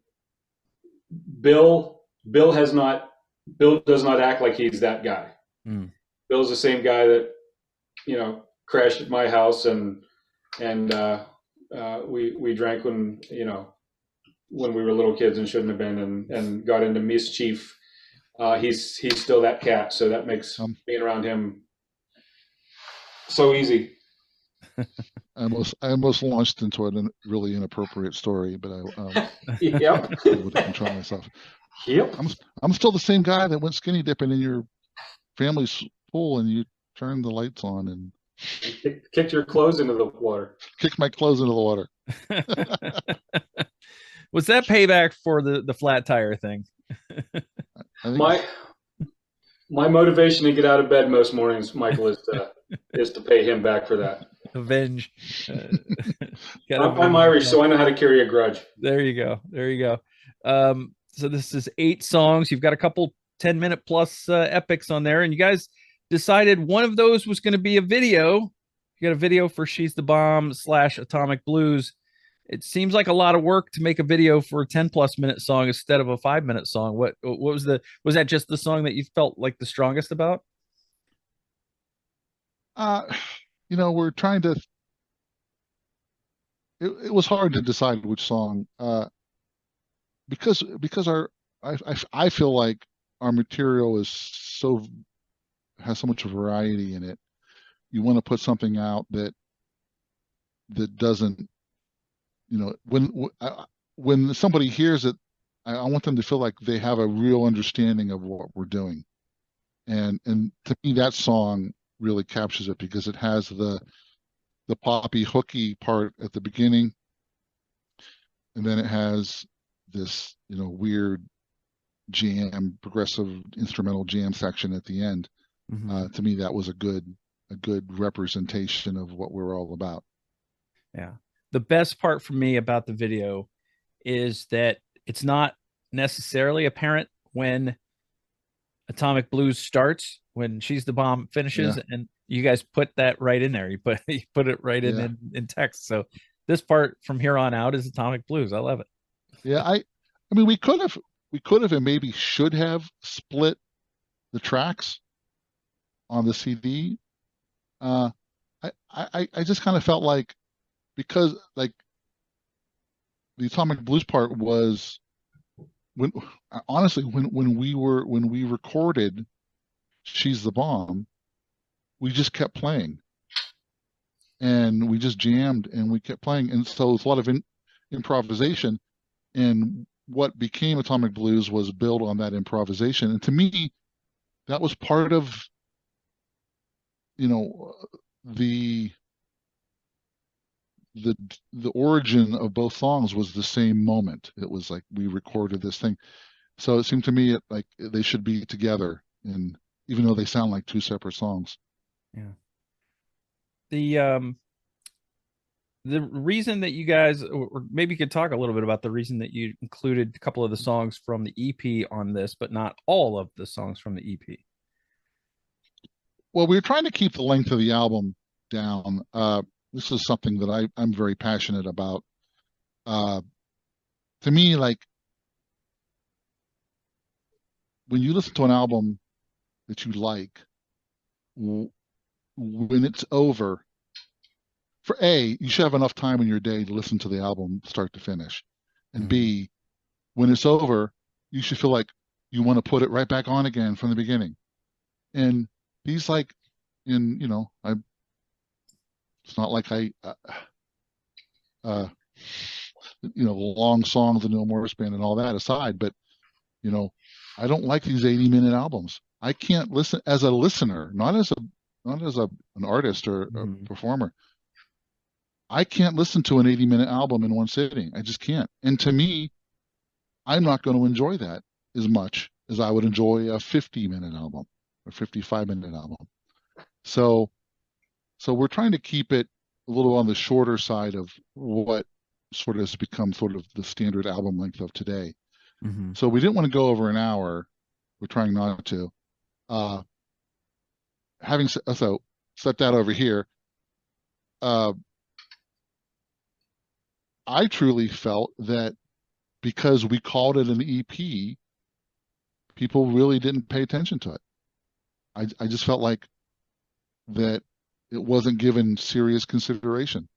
Bill Bill has not Bill does not act like he's that guy. Mm. Bill's the same guy that crashed at my house and we drank when we were little kids and shouldn't have been and got into mischief. He's still that cat, so that makes being around him so easy. I almost launched into a really inappropriate story, but I Yep. able to control myself. Yep. I'm still the same guy that went skinny dipping in your family's pool, and you turned the lights on and Kicked your clothes into the water. kicked my clothes into the water. Was that payback for the flat tire thing? I think My motivation to get out of bed most mornings, Michael, is to pay him back for that. Avenge. I'm Irish, so I know how to carry a grudge. There you go. There you go. So this is 8 songs. You've got a couple 10-minute plus epics on there, and you guys decided one of those was going to be a video. You got a video for She's the Bomb / Atomic Blues. It seems like a lot of work to make a video for a 10+ minute song instead of a 5-minute song. What was that just the song that you felt like the strongest about? we're trying to. It was hard to decide which song, because I feel like our material has so much variety in it. You want to put something out that doesn't, when somebody hears it, I want them to feel like they have a real understanding of what we're doing. And to me, that song really captures it because it has the poppy hooky part at the beginning, and then it has this weird jam, progressive instrumental jam section at the end. Mm-hmm. To me, that was a good representation of what we're all about. Yeah. The best part for me about the video is that it's not necessarily apparent when Atomic Blues starts, when She's the Bomb finishes, and you guys put that right in there. You put it right in text. So this part from here on out is Atomic Blues. I love it. Yeah, I mean, we could have and maybe should have split the tracks on the CD. I just kind of felt like, because like the Atomic Blues part was when we recorded She's the Bomb, we just kept playing and we just jammed and we kept playing, and so it's a lot of improvisation, and what became Atomic Blues was built on that improvisation. And to me, that was part of the origin of both songs was the same moment. It was like we recorded this thing, so it seemed to me like they should be together, and even though they sound like 2 separate songs. Yeah. The reason that you guys, or maybe you could talk a little bit about the reason that you included a couple of the songs from the EP on this, but not all of the songs from the EP. Well, we were trying to keep the length of the album down. This is something that I'm very passionate about. To me, like, when you listen to an album that you like, when it's over, you should have enough time in your day to listen to the album start to finish. And B, when it's over, you should feel like you want to put it right back on again from the beginning. And these like, in, it's not like uh, long songs, the Neal Morse Band and all that aside, but, I don't like these 80-minute albums. I can't listen as a listener, not as an artist or a performer. I can't listen to an 80-minute album in one sitting. I just can't. And to me, I'm not going to enjoy that as much as I would enjoy a 50-minute album or 55-minute album. So we're trying to keep it a little on the shorter side of what sort of has become sort of the standard album length of today. So we didn't want to go over an hour. We're trying not to. So set that over here. I truly felt that because we called it an EP, people really didn't pay attention to it. I just felt like that it wasn't given serious consideration.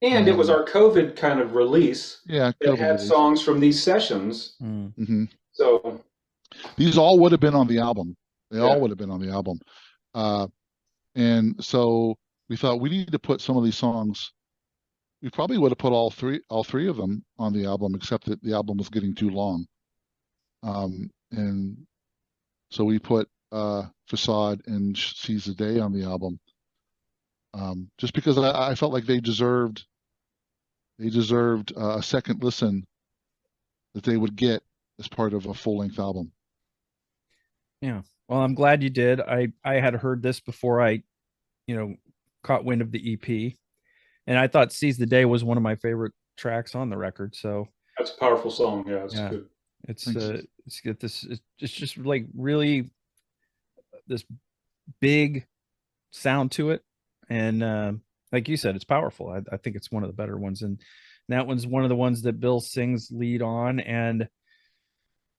And it was our COVID kind of release that had songs from these sessions. So these all would have been on the album. They all would have been on the album. And so we thought we need to put some of these songs. We probably would have put all three of them on the album, except that the album was getting too long. And so we put Facade and Seize the Day on the album, just because I felt like they deserved a second listen that they would get as part of a full-length album. Yeah. Well, I'm glad you did. I had heard this before I, caught wind of the EP, and I thought Seize the Day was one of my favorite tracks on the record. So that's a powerful song. Yeah, it's good. It's get this. It's just like really this big sound to it, and like you said, it's powerful. I think it's one of the better ones, and that one's one of the ones that Bill sings lead on. And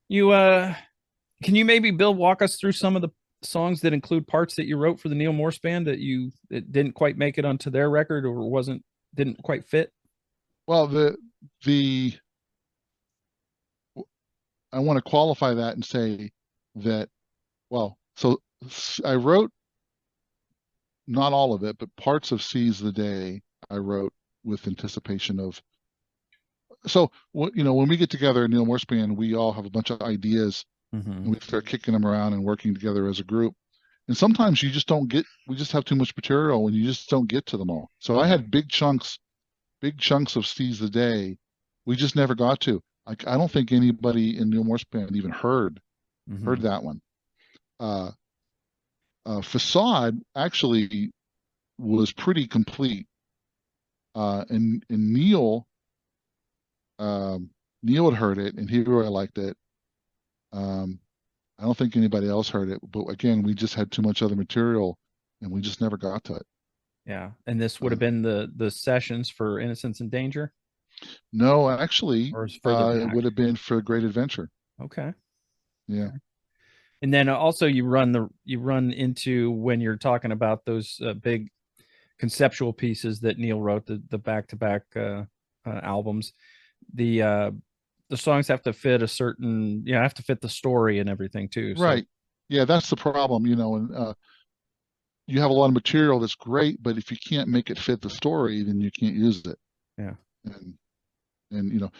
you, can you maybe, Bill, walk us through some of the songs that include parts that you wrote for the Neal Morse Band that didn't quite make it onto their record or didn't quite fit? Well, I want to qualify that and say that, so I wrote not all of it, but parts of Seize the Day I wrote with anticipation of. So, when we get together in Neal Morse Band, we all have a bunch of ideas, and we start kicking them around and working together as a group. And sometimes we just have too much material and you just don't get to them all. So I had big chunks of Seize the Day we just never got to. I don't think anybody in Neal Morse Band even heard that one. Facade actually was pretty complete. And Neal had heard it and he really liked it. I don't think anybody else heard it, but again, we just had too much other material and we just never got to it. Yeah. And this would have been the sessions for Innocence and Danger? No, actually, it would have been for Great Adventure. Okay. Yeah. Okay. And then also you run into, when you're talking about those big conceptual pieces that Neal wrote, the back-to-back albums, the songs have to fit have to fit the story and everything too. Right. So. Yeah, that's the problem, and you have a lot of material that's great, but if you can't make it fit the story, then you can't use it. Yeah. And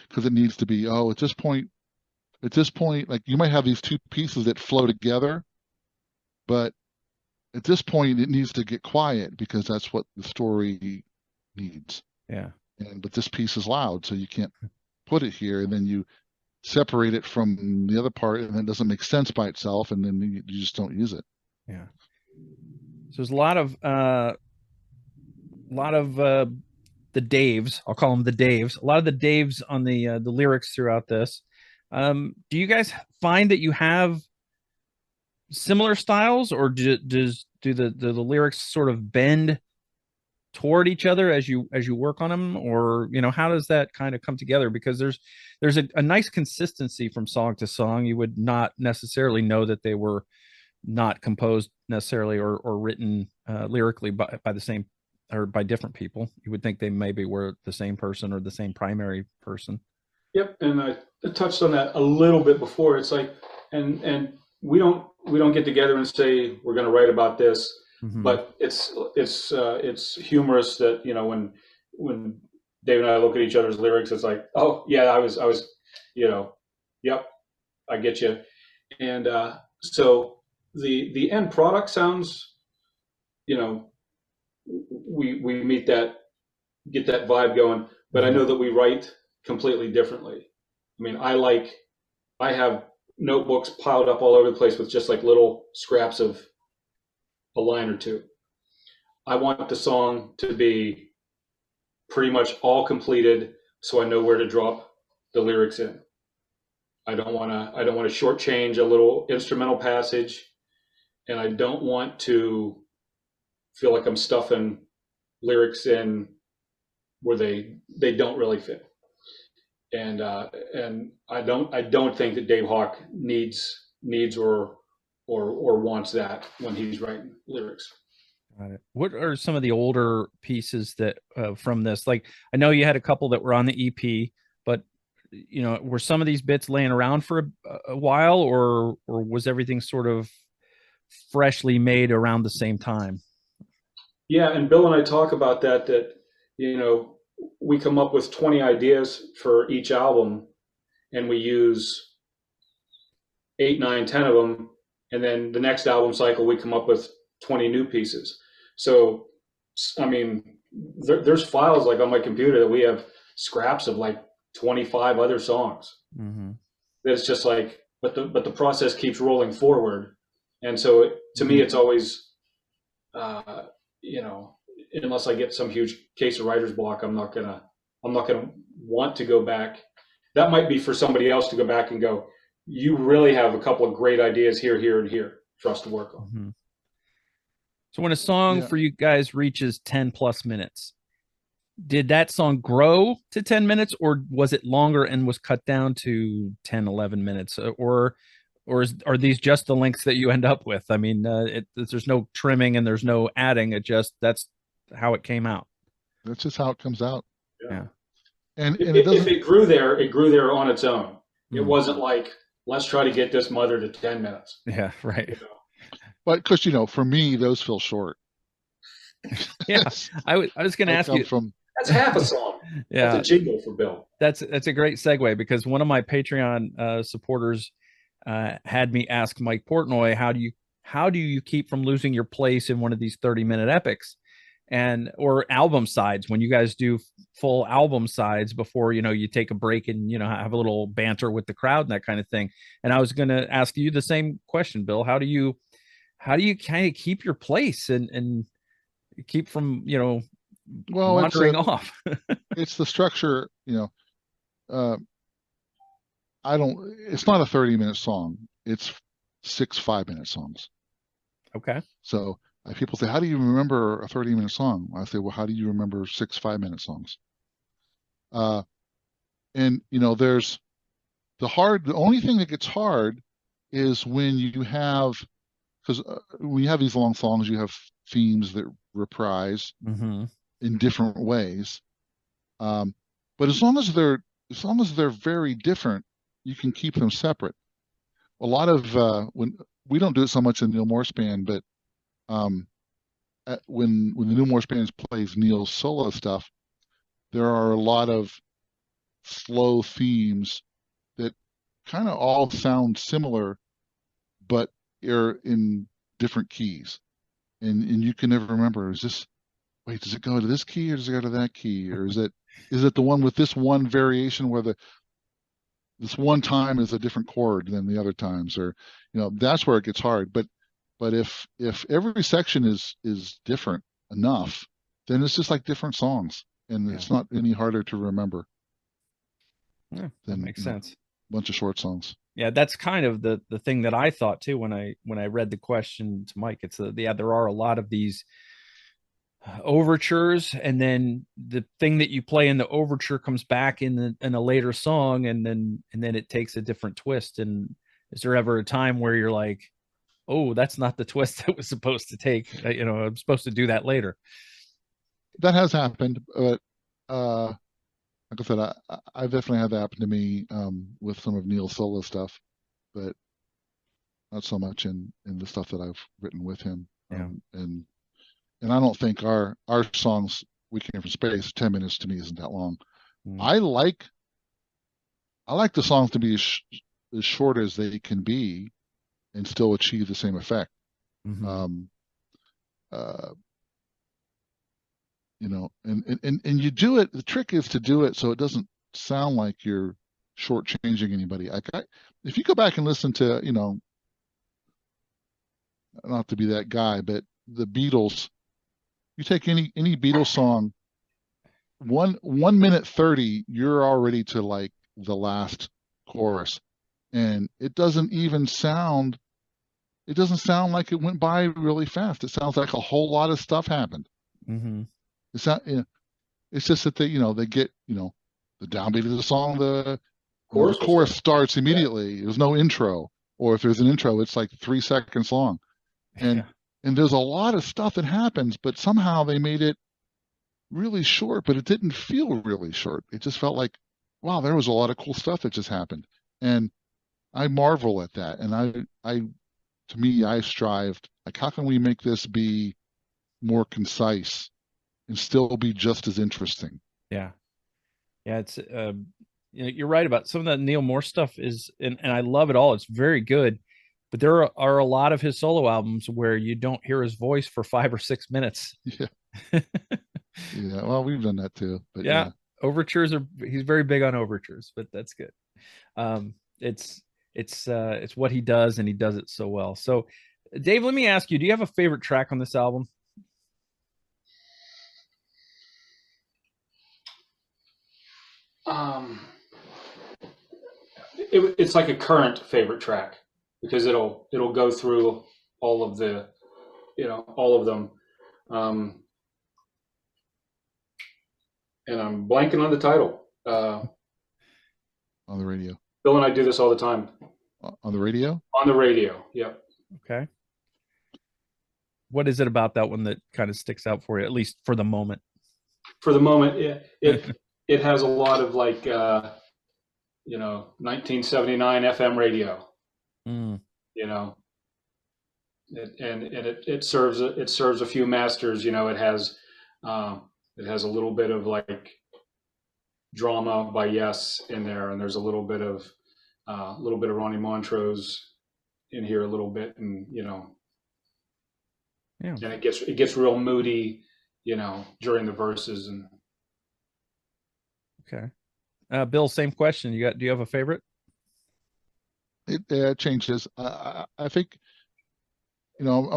because it needs to be, at this point, like you might have these two pieces that flow together, but at this point it needs to get quiet because that's what the story needs. Yeah. But this piece is loud, so you can't put it here, and then you separate it from the other part, and it doesn't make sense by itself, and then you just don't use it. Yeah. So there's a lot of the Daves. I'll call them the Daves. A lot of the Daves on the lyrics throughout this. Do you guys find that you have similar styles, or do the lyrics sort of bend toward each other as you work on them, or how does that kind of come together? Because there's a nice consistency from song to song. You would not necessarily know that they were not composed necessarily or written lyrically by the same or by different people. You would think they maybe were the same person or the same primary person. Yep, and I touched on that a little bit before. It's like, and we don't get together and say we're going to write about this. but it's humorous that, you know, when Dave and I look at each other's lyrics, it's like, oh yeah, I was, you know, yep, I get you. And so the end product sounds, you know, we meet that, get that vibe going, but I know that we write completely differently. I mean, I have notebooks piled up all over the place with just like little scraps of a line or two. I want the song to be pretty much all completed so I know where to drop the lyrics in. I don't want to shortchange a little instrumental passage, and I don't want to feel like I'm stuffing lyrics in where they don't really fit. And I don't think that Dave Hawk needs or wants that when he's writing lyrics. Got it. What are some of the older pieces that from this? Like, I know you had a couple that were on the EP, but you know, were some of these bits laying around for a while, or was everything sort of freshly made around the same time? Yeah, and Bill and I talk about that. That, you know, we come up with 20 ideas for each album, and we use 8, 9, 10 of them, and then the next album cycle we come up with 20 new pieces. So, I mean, there's files like on my computer that we have scraps of like 25 other songs. It's just like, but the process keeps rolling forward, and so to me, it's always, you know, unless I get some huge case of writer's block, I'm not gonna want to go back. That might be for somebody else to go back and go, you really have a couple of great ideas here, here, and here for us to work on. So when a song for you guys reaches 10 plus minutes, did that song grow to 10 minutes, or was it longer and was cut down to 10, 11 minutes? Or are these just the lengths that you end up with? I mean, there's no trimming and there's no adding. That's how it came out. That's just how it comes out. Yeah. And if it grew there on its own. It wasn't like, let's try to get this mother to 10 minutes. Yeah, right. You know? But because, you know, for me, those feel short. Yeah, I was going to ask you. That's half a song. Yeah, that's a jingle for Bill. That's a great segue, because one of my Patreon supporters had me ask Mike Portnoy, how do you keep from losing your place in one of these 30-minute epics, or album sides, when you guys do full album sides before, you know, you take a break and, you know, have a little banter with the crowd and that kind of thing. And I was going to ask you the same question, Bill. How do you kind of keep your place and keep from, you know, wandering off? It's the structure, you know. It's not a 30-minute song. It's 6 5-minute songs. Okay. So people say, how do you remember a 30-minute song? I say, well, how do you remember 6 5-minute songs? And, you know, there's the only thing that gets hard is when you have, because when you have these long songs, you have themes that reprise in different ways. But as long as they're very different, you can keep them separate. A lot of when we don't do it so much in Neal Morse Band, but when the Neal Morse Band plays Neal's solo stuff, there are a lot of slow themes that kind of all sound similar, but are in different keys, and you can never remember, does it go to this key or does it go to that key, or is it the one with this one variation where this one time is a different chord than the other times, or, you know, that's where it gets hard. But if every section is different enough, then it's just like different songs, and it's not any harder to remember. Yeah, that makes sense. A bunch of short songs. Yeah, that's kind of the thing that I thought too when I read the question to Mike. It's there are a lot of these overtures, and then the thing that you play in the overture comes back in a later song, and then it takes a different twist. And is there ever a time where you're like, oh, that's not the twist that was supposed to take? You know, I'm supposed to do that later. That has happened, but like I said, I've definitely had that happen to me with some of Neal's solo stuff, but not so much in the stuff that I've written with him. Yeah. And and I don't think our songs, We Came from Space, 10 minutes to me isn't that long. Mm. I like the songs to be as short as they can be and still achieve the same effect. Mm-hmm. You know, and you do it. The trick is to do it so it doesn't sound like you're shortchanging anybody. If you go back and listen to, you know, not to be that guy, but the Beatles, you take any Beatles song, 1 minute 30, you're already to like the last chorus, and it doesn't sound like it went by really fast. It sounds like a whole lot of stuff happened. Mm-hmm. It's not, you know, it's just that they, you know, they get, you know, the downbeat of the song, the chorus starts immediately. There's no intro, or if there's an intro, it's like 3 seconds long. And there's a lot of stuff that happens, but somehow they made it really short, but it didn't feel really short. It just felt like, wow, there was a lot of cool stuff that just happened. And I marvel at that. And to me, I strived, like, how can we make this be more concise and still be just as interesting? Yeah. It's you know, you're right about some of that Neal Morse stuff is, and I love it all. It's very good, but there are a lot of his solo albums where you don't hear his voice for 5 or 6 minutes. Yeah. Yeah. Well, we've done that too, but yeah. Overtures he's very big on overtures, but that's good. It's what he does, and he does it so well. So Dave, let me ask you, do you have a favorite track on this album? It's like a current favorite track because it'll go through all of the, you know, all of them. And I'm blanking on the title. On the radio. Bill and I do this all the time. On the radio? On the radio, yep. Okay. What is it about that one that kind of sticks out for you, at least for the moment? For the moment, it has a lot of like, you know, 1979 FM radio. Mm. You know, it serves a few masters. You know, it has a little bit of like Drama by Yes in there, and there's a little bit of Ronnie Montrose in here a little bit, and you know, and it gets real moody, you know, during the verses. And okay, Bill, same question. Do you have a favorite? It changes. I think, you know,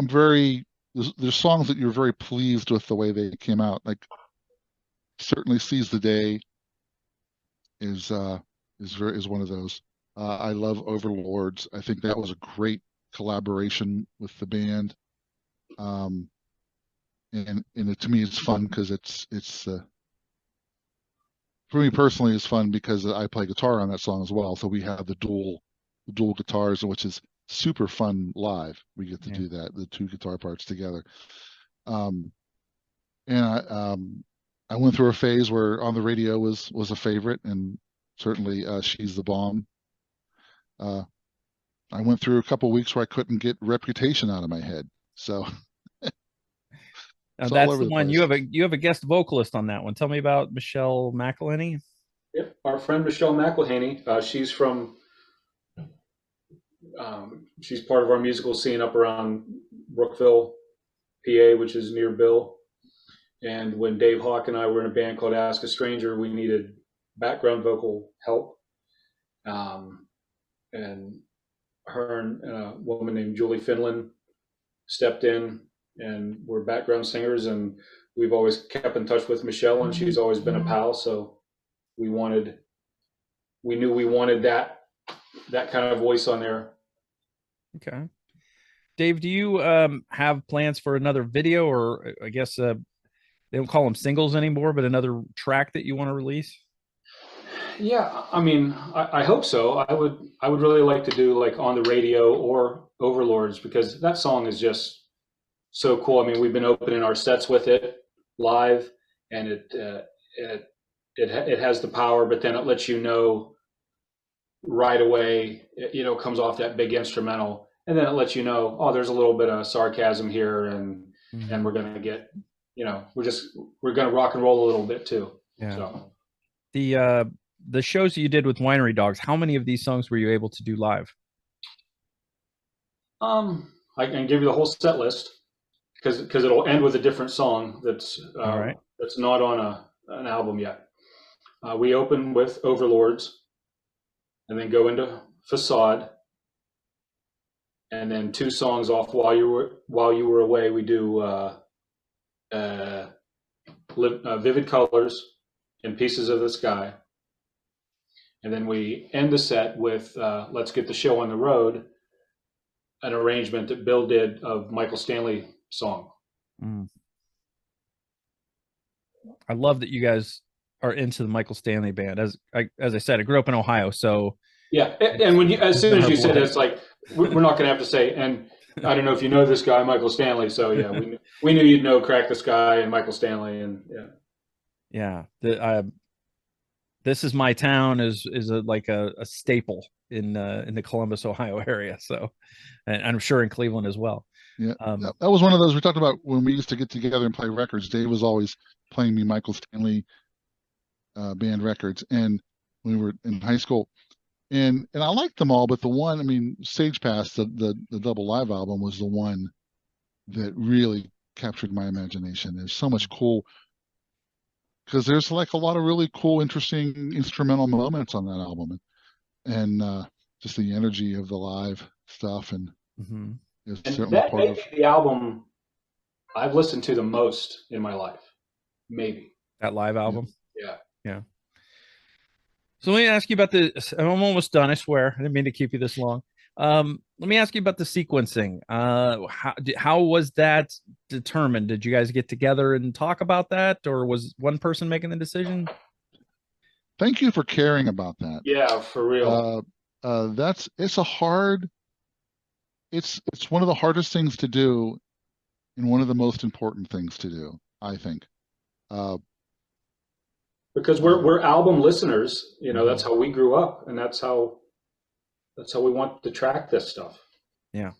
there's songs that you're very pleased with the way they came out. Like certainly Seize the Day is one of those. I love Overlords. I think that was a great collaboration with the band. And to me, it's fun because it's for me personally, it's fun because I play guitar on that song as well. So we have the dual guitars, which is super fun live. We get to do that, the 2 guitar parts together. And I went through a phase where On the Radio was a favorite, and certainly She's the Bomb. I went through a couple of weeks where I couldn't get Reputation out of my head. So now that's the one. You have a guest vocalist on that one. Tell me about Michelle McElhenney. Yep, our friend Michelle McElhenney. She's part of our musical scene up around Brookville, PA, which is near Bill. And when Dave Hawk and I were in a band called Ask a Stranger, we needed background vocal help. And her and a woman named Julie Finland stepped in and were background singers. And we've always kept in touch with Michelle, and she's always been a pal. So we knew we wanted that kind of voice on there. Okay. Dave, do you have plans for another video, or I guess they don't call them singles anymore, but another track that you want to release? Yeah, I mean, I hope so. I would really like to do like On the Radio or Overlords, because that song is just so cool. I mean, we've been opening our sets with it live, and it has the power, but then it lets you know right away. You know, comes off that big instrumental, and then it lets you know, oh, there's a little bit of sarcasm here, and and we're going to get, we're going to rock and roll a little bit too. Yeah. So The shows that you did with Winery Dogs, how many of these songs were you able to do live? I can give you the whole set list because it'll end with a different song that's All right. that's not on an album yet. We open with Overlords, and then go into Facade, and then 2 songs off while you were away. We do Vivid Colors and Pieces of the Sky, and then we end the set with Let's Get the Show on the Road, an arrangement that Bill did of Michael Stanley song. I love that you guys are into the Michael Stanley band. As I said, I grew up in Ohio, so yeah. And as soon as you said it, it's like we're not going to have to say. And I don't know if you know this guy, Michael Stanley. So yeah, we knew you'd know Crack the Sky and Michael Stanley, and yeah. This Is My Town is like a staple in the Columbus, Ohio area. So, and I'm sure in Cleveland as well. Yeah, that was one of those we talked about when we used to get together and play records. Dave was always playing me Michael Stanley band records, and when we were in high school, and I liked them all, but the one, I mean, Sage Pass, the double live album, was the one that really captured my imagination. There's so much cool, because there's like a lot of really cool, interesting instrumental moments on that album, and just the energy of the live stuff, and it's certainly that part may be the album I've listened to the most in my life. Maybe that live album. Yeah. So let me ask you about I'm almost done, I swear. I didn't mean to keep you this long. Let me ask you about the sequencing. How was that determined? Did you guys get together and talk about that, or was one person making the decision? Thank you for caring about that. Yeah, for real. It's one of the hardest things to do, and one of the most important things to do, I think. Because we're album listeners, that's how we grew up, and that's how we want to track this stuff. Yeah.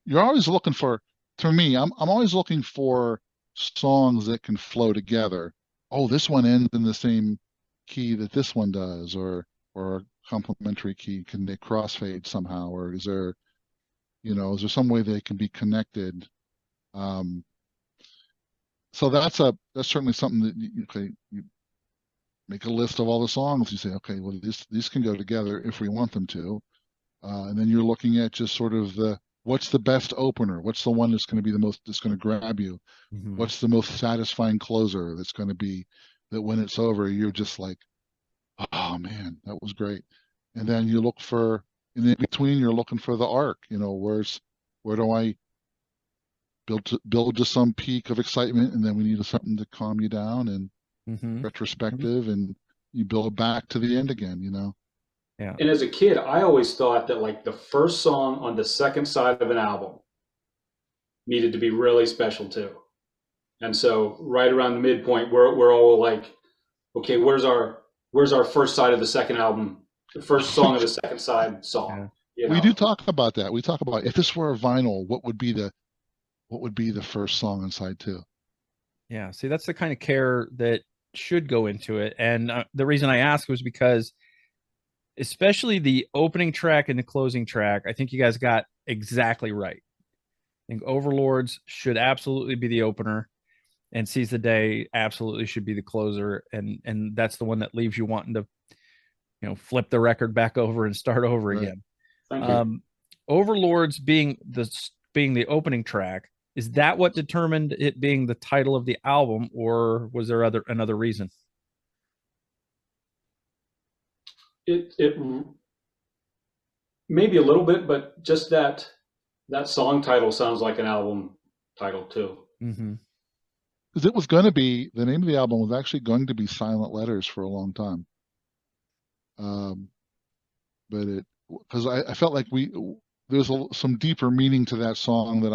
You're always looking for, to me, I'm always looking for songs that can flow together. Oh, this one ends in the same key that this one does, or a complementary key. Can they crossfade somehow, or is there some way they can be connected? So that's certainly something that you make a list of all the songs. You say, okay, well, these can go together if we want them to. And then you're looking at just sort of what's the best opener? What's the one that's going to be that's going to grab you? What's the most satisfying closer that's going to be that when it's over, you're just like, oh man, that was great. And then you look for, in between, you're looking for the arc, where do I build to some peak of excitement, and then we need something to calm you down, and retrospective, and you build back to the end again, Yeah. And as a kid, I always thought that like the first song on the second side of an album needed to be really special too. And so right around the midpoint, we're all like, okay, where's our first side of the second album, the first song of the second side song? Yeah. We do talk about that. We talk about, if this were a vinyl, what would be the first song on side 2? Yeah. See, that's the kind of care that should go into it. And the reason I asked was because, especially the opening track and the closing track, I think you guys got exactly right. I think Overlords should absolutely be the opener, and Seize the Day absolutely should be the closer. And that's the one that leaves you wanting to, flip the record back over and start over again. Thank you. Overlords being the opening track, is that what determined it being the title of the album, or was there another reason? It maybe a little bit, but just that song title sounds like an album title too. Because it was going to be, the name of the album was actually going to be Silent Letters for a long time. But because I felt like there's some deeper meaning to that song that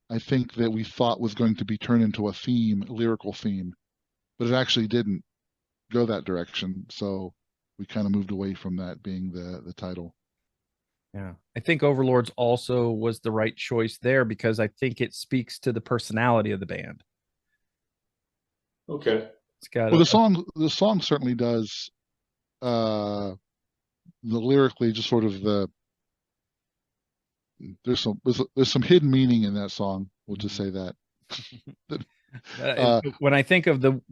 I think that we thought was going to be turned into a lyrical theme, but it actually didn't go that direction. So we kind of moved away from that being the title. Yeah. I think Overlords also was the right choice there because I think it speaks to the personality of the band. Okay. It's got Well, the song certainly does. The lyrically, just sort of there's some hidden meaning in that song. We'll just say that. uh, when I think of the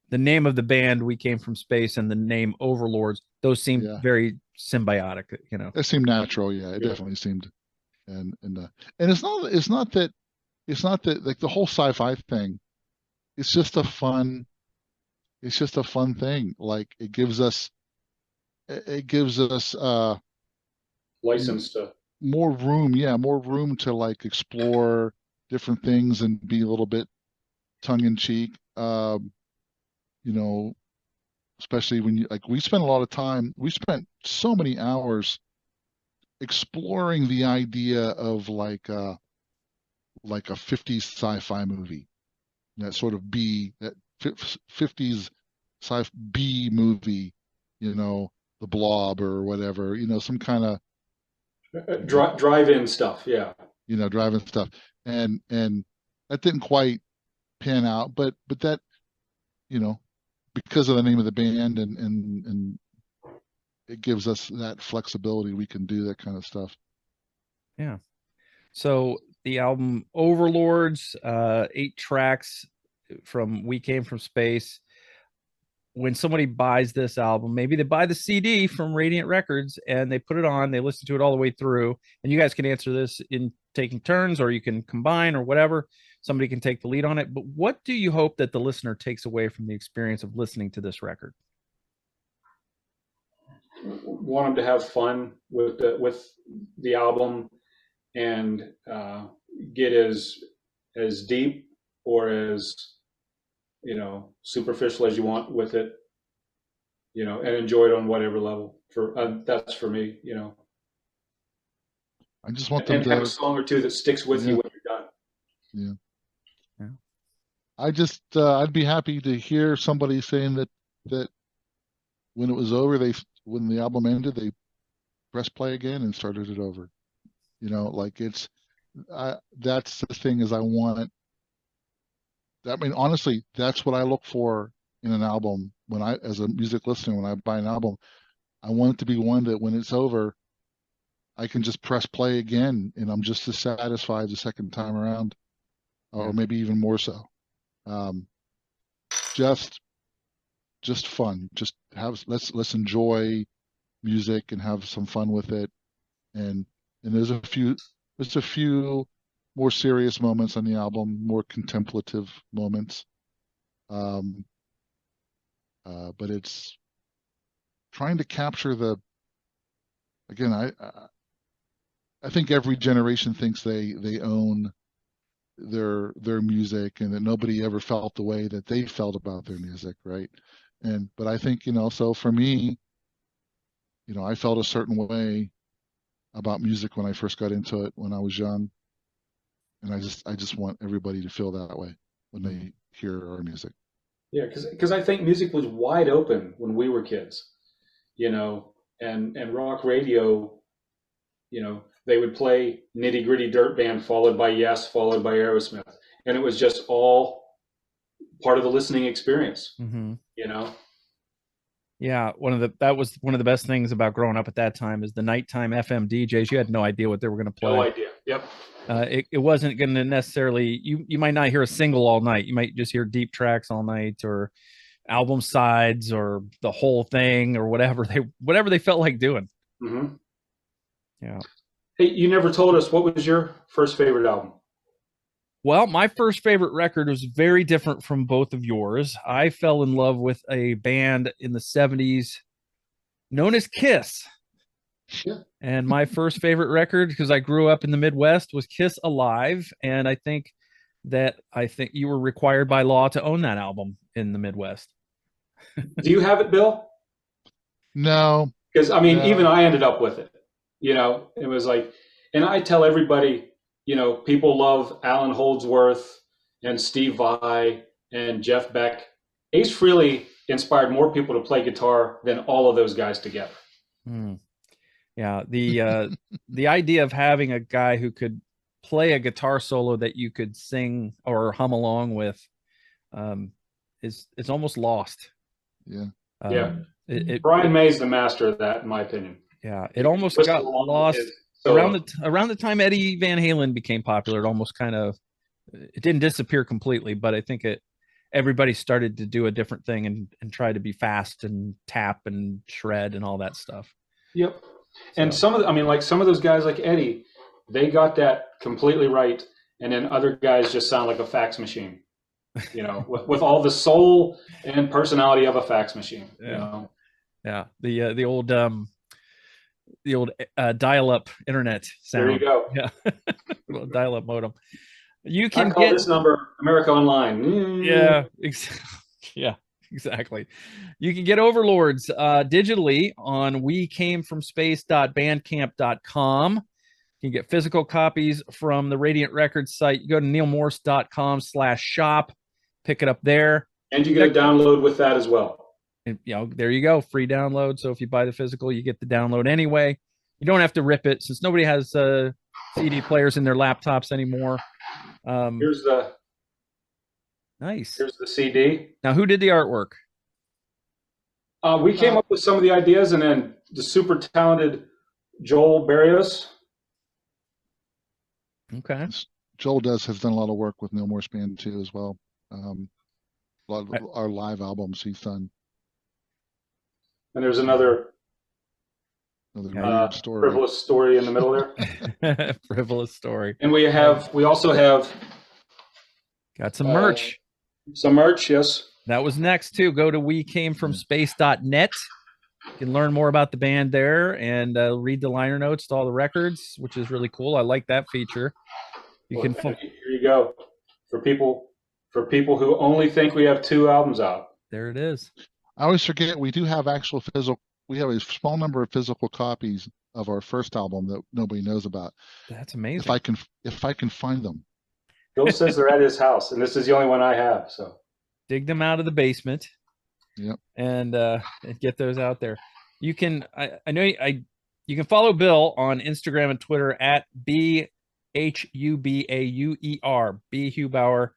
name of the band, We Came from Space, and the name Overlords, those seem yeah, very symbiotic, you know. it seemed natural. Yeah, it Yeah. definitely seemed. And it's not that like the whole sci-fi thing. It's just a fun. It's just a fun thing. Like it gives us Licensed to. more room. Yeah, more room to like explore different things and be a little bit tongue in cheek. You know, especially when you like we spent a lot of time. We spent so many hours exploring the idea of like a 50s sci-fi movie. That sort of that 50s sci B movie, the Blob or whatever, some kind of Drive-in stuff, yeah. driving stuff. And that didn't quite pan out, but that, you know, because of the name of the band and it gives us that flexibility, we can do that kind of stuff. Yeah. So the album Overlords, 8 tracks from We Came from Space. When somebody buys this album, maybe they buy the CD from Radiant Records and they put it on, they listen to it all the way through. And you guys can answer this in taking turns, or you can combine, or whatever. Somebody can take the lead on it. But what do you hope that the listener takes away from the experience of listening to this record? Want them to have fun with the album and get as deep or as superficial as you want with it, and enjoy it on whatever level. That's for me, I just want them and to have a song or two that sticks with you when you're done. Yeah. Yeah. I'd be happy to hear somebody saying that when it was over, when the album ended, they pressed play again and started it over. Like that's the thing is I want. I mean, honestly, that's what I look for in an album as a music listener, when I buy an album, I want it to be one that when it's over, I can just press play again and I'm just as satisfied the second time around, or maybe even more so. Just fun. Let's enjoy music and have some fun with it. And there's a few more serious moments on the album, more contemplative moments. But it's trying to capture again, I think every generation thinks they own their music and that nobody ever felt the way that they felt about their music, right? But I think, so for me, I felt a certain way about music when I first got into it when I was young. And I just want everybody to feel that way when they hear our music. Yeah, because I think music was wide open when we were kids, and rock radio, they would play Nitty Gritty Dirt Band followed by Yes, followed by Aerosmith, and it was just all part of the listening experience. Mm-hmm. Yeah, that was one of the best things about growing up at that time is the nighttime FM DJs. You had no idea what they were going to play. No idea. Yep. It wasn't going to necessarily, you might not hear a single all night. You might just hear deep tracks all night, or album sides, or the whole thing, or whatever they felt like doing. Mm-hmm. Yeah. Hey, you never told us, what was your first favorite album? Well, my first favorite record was very different from both of yours. I fell in love with a band in the 70s known as Kiss. Yeah. And my first favorite record, because I grew up in the Midwest, was Kiss Alive. And I think you were required by law to own that album in the Midwest. Do you have it, Bill? No. Because, even I ended up with it. It was like, and I tell everybody, people love Alan Holdsworth and Steve Vai and Jeff Beck. Ace Frehley inspired more people to play guitar than all of those guys together. Yeah, the idea of having a guy who could play a guitar solo that you could sing or hum along with is it's almost lost. Yeah. Yeah. It Brian May's the master of that, in my opinion. yeah, He it almost whistled got along with lost his solo. around the time Eddie Van Halen became popular. It almost kind of it didn't disappear completely, but I think everybody started to do a different thing and try to be fast and tap and shred and all that stuff. Yep. And So, some of I mean, like some of those guys like Eddie, they got that completely right. And then other guys just sound like a fax machine, with all the soul and personality of a fax machine, yeah, the old dial-up internet sound. There you go. Yeah, dial-up modem. You I can call get this number America Online. yeah, yeah, exactly. You can get Overlords digitally on wecamefromspace.bandcamp.com. You can get physical copies from the Radiant Records site. You go to nealmorse.com/shop, pick it up there. And you get a download with that as well. And, there you go, free download. So if you buy the physical, you get the download anyway. You don't have to rip it since nobody has CD players in their laptops anymore. Here's the CD. Now, who did the artwork? We came up with some of the ideas, and then the super talented Joel Barrios. Okay. Joel has done a lot of work with Neal Morse Band too as well. A lot of our live albums he's done. And there's another weird story. frivolous story in the middle there. Frivolous story. And we also have got some merch. Some merch, yes. That was next too. Go to wecamefromspace.net. You can learn more about the band there and read the liner notes to all the records, which is really cool. I like that feature. Here you go. For people who only think we have 2 albums out. There it is. I always forget we do have actual physical. We have a small number of physical copies of our first album that nobody knows about. That's amazing. If I can find them. Bill says they're at his house, and this is the only one I have. So dig them out of the basement. Yep. And get those out there. You can you can follow Bill on Instagram and Twitter at BHUBAUER. B Hubauer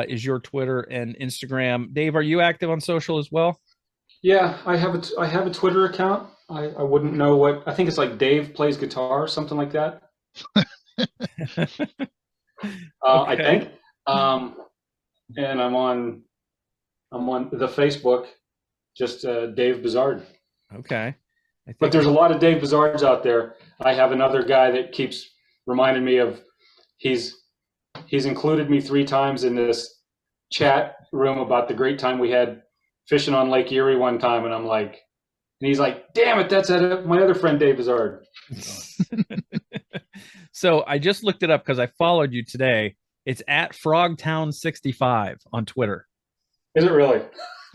is your Twitter and Instagram. Dave, are you active on social as well? Yeah, I have a Twitter account. I wouldn't know what, I think it's like Dave Plays Guitar or something like that. I think. And I'm on the Facebook, just Dave Buzard. Okay. But there's a lot of Dave Buzards out there. I have another guy that keeps reminding me of, he's included me 3 times in this chat room about the great time we had fishing on Lake Erie one time, and I'm like, and he's like, damn it, that's my other friend Dave Buzard. So I just looked it up because I followed you today. It's at Frogtown65 on Twitter. Is it really?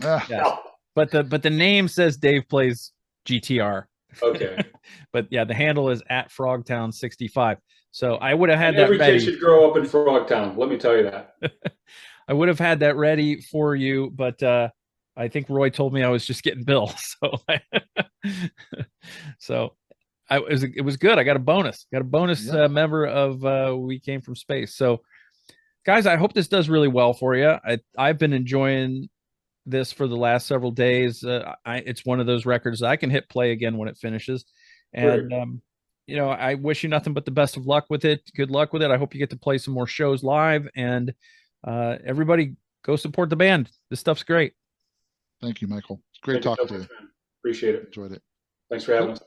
Yes. But the name says Dave Plays GTR. Okay. But yeah, the handle is at Frogtown65. So I would have had every that ready. kid should grow up in Frogtown. Let me tell you that. I would have had that ready for you, but I think Roy told me I was just getting Bill. So it was good. I got a bonus. Member of We Came From Space. So guys, I hope this does really well for you. I've been enjoying this for the last several days. It's one of those records that I can hit play again when it finishes. And I wish you nothing but the best of luck with it. Good luck with it. I hope you get to play some more shows live, and everybody go support the band. This stuff's great. Thank you, Michael. It's great talking to you. Appreciate it. Enjoyed it. Thanks for having us.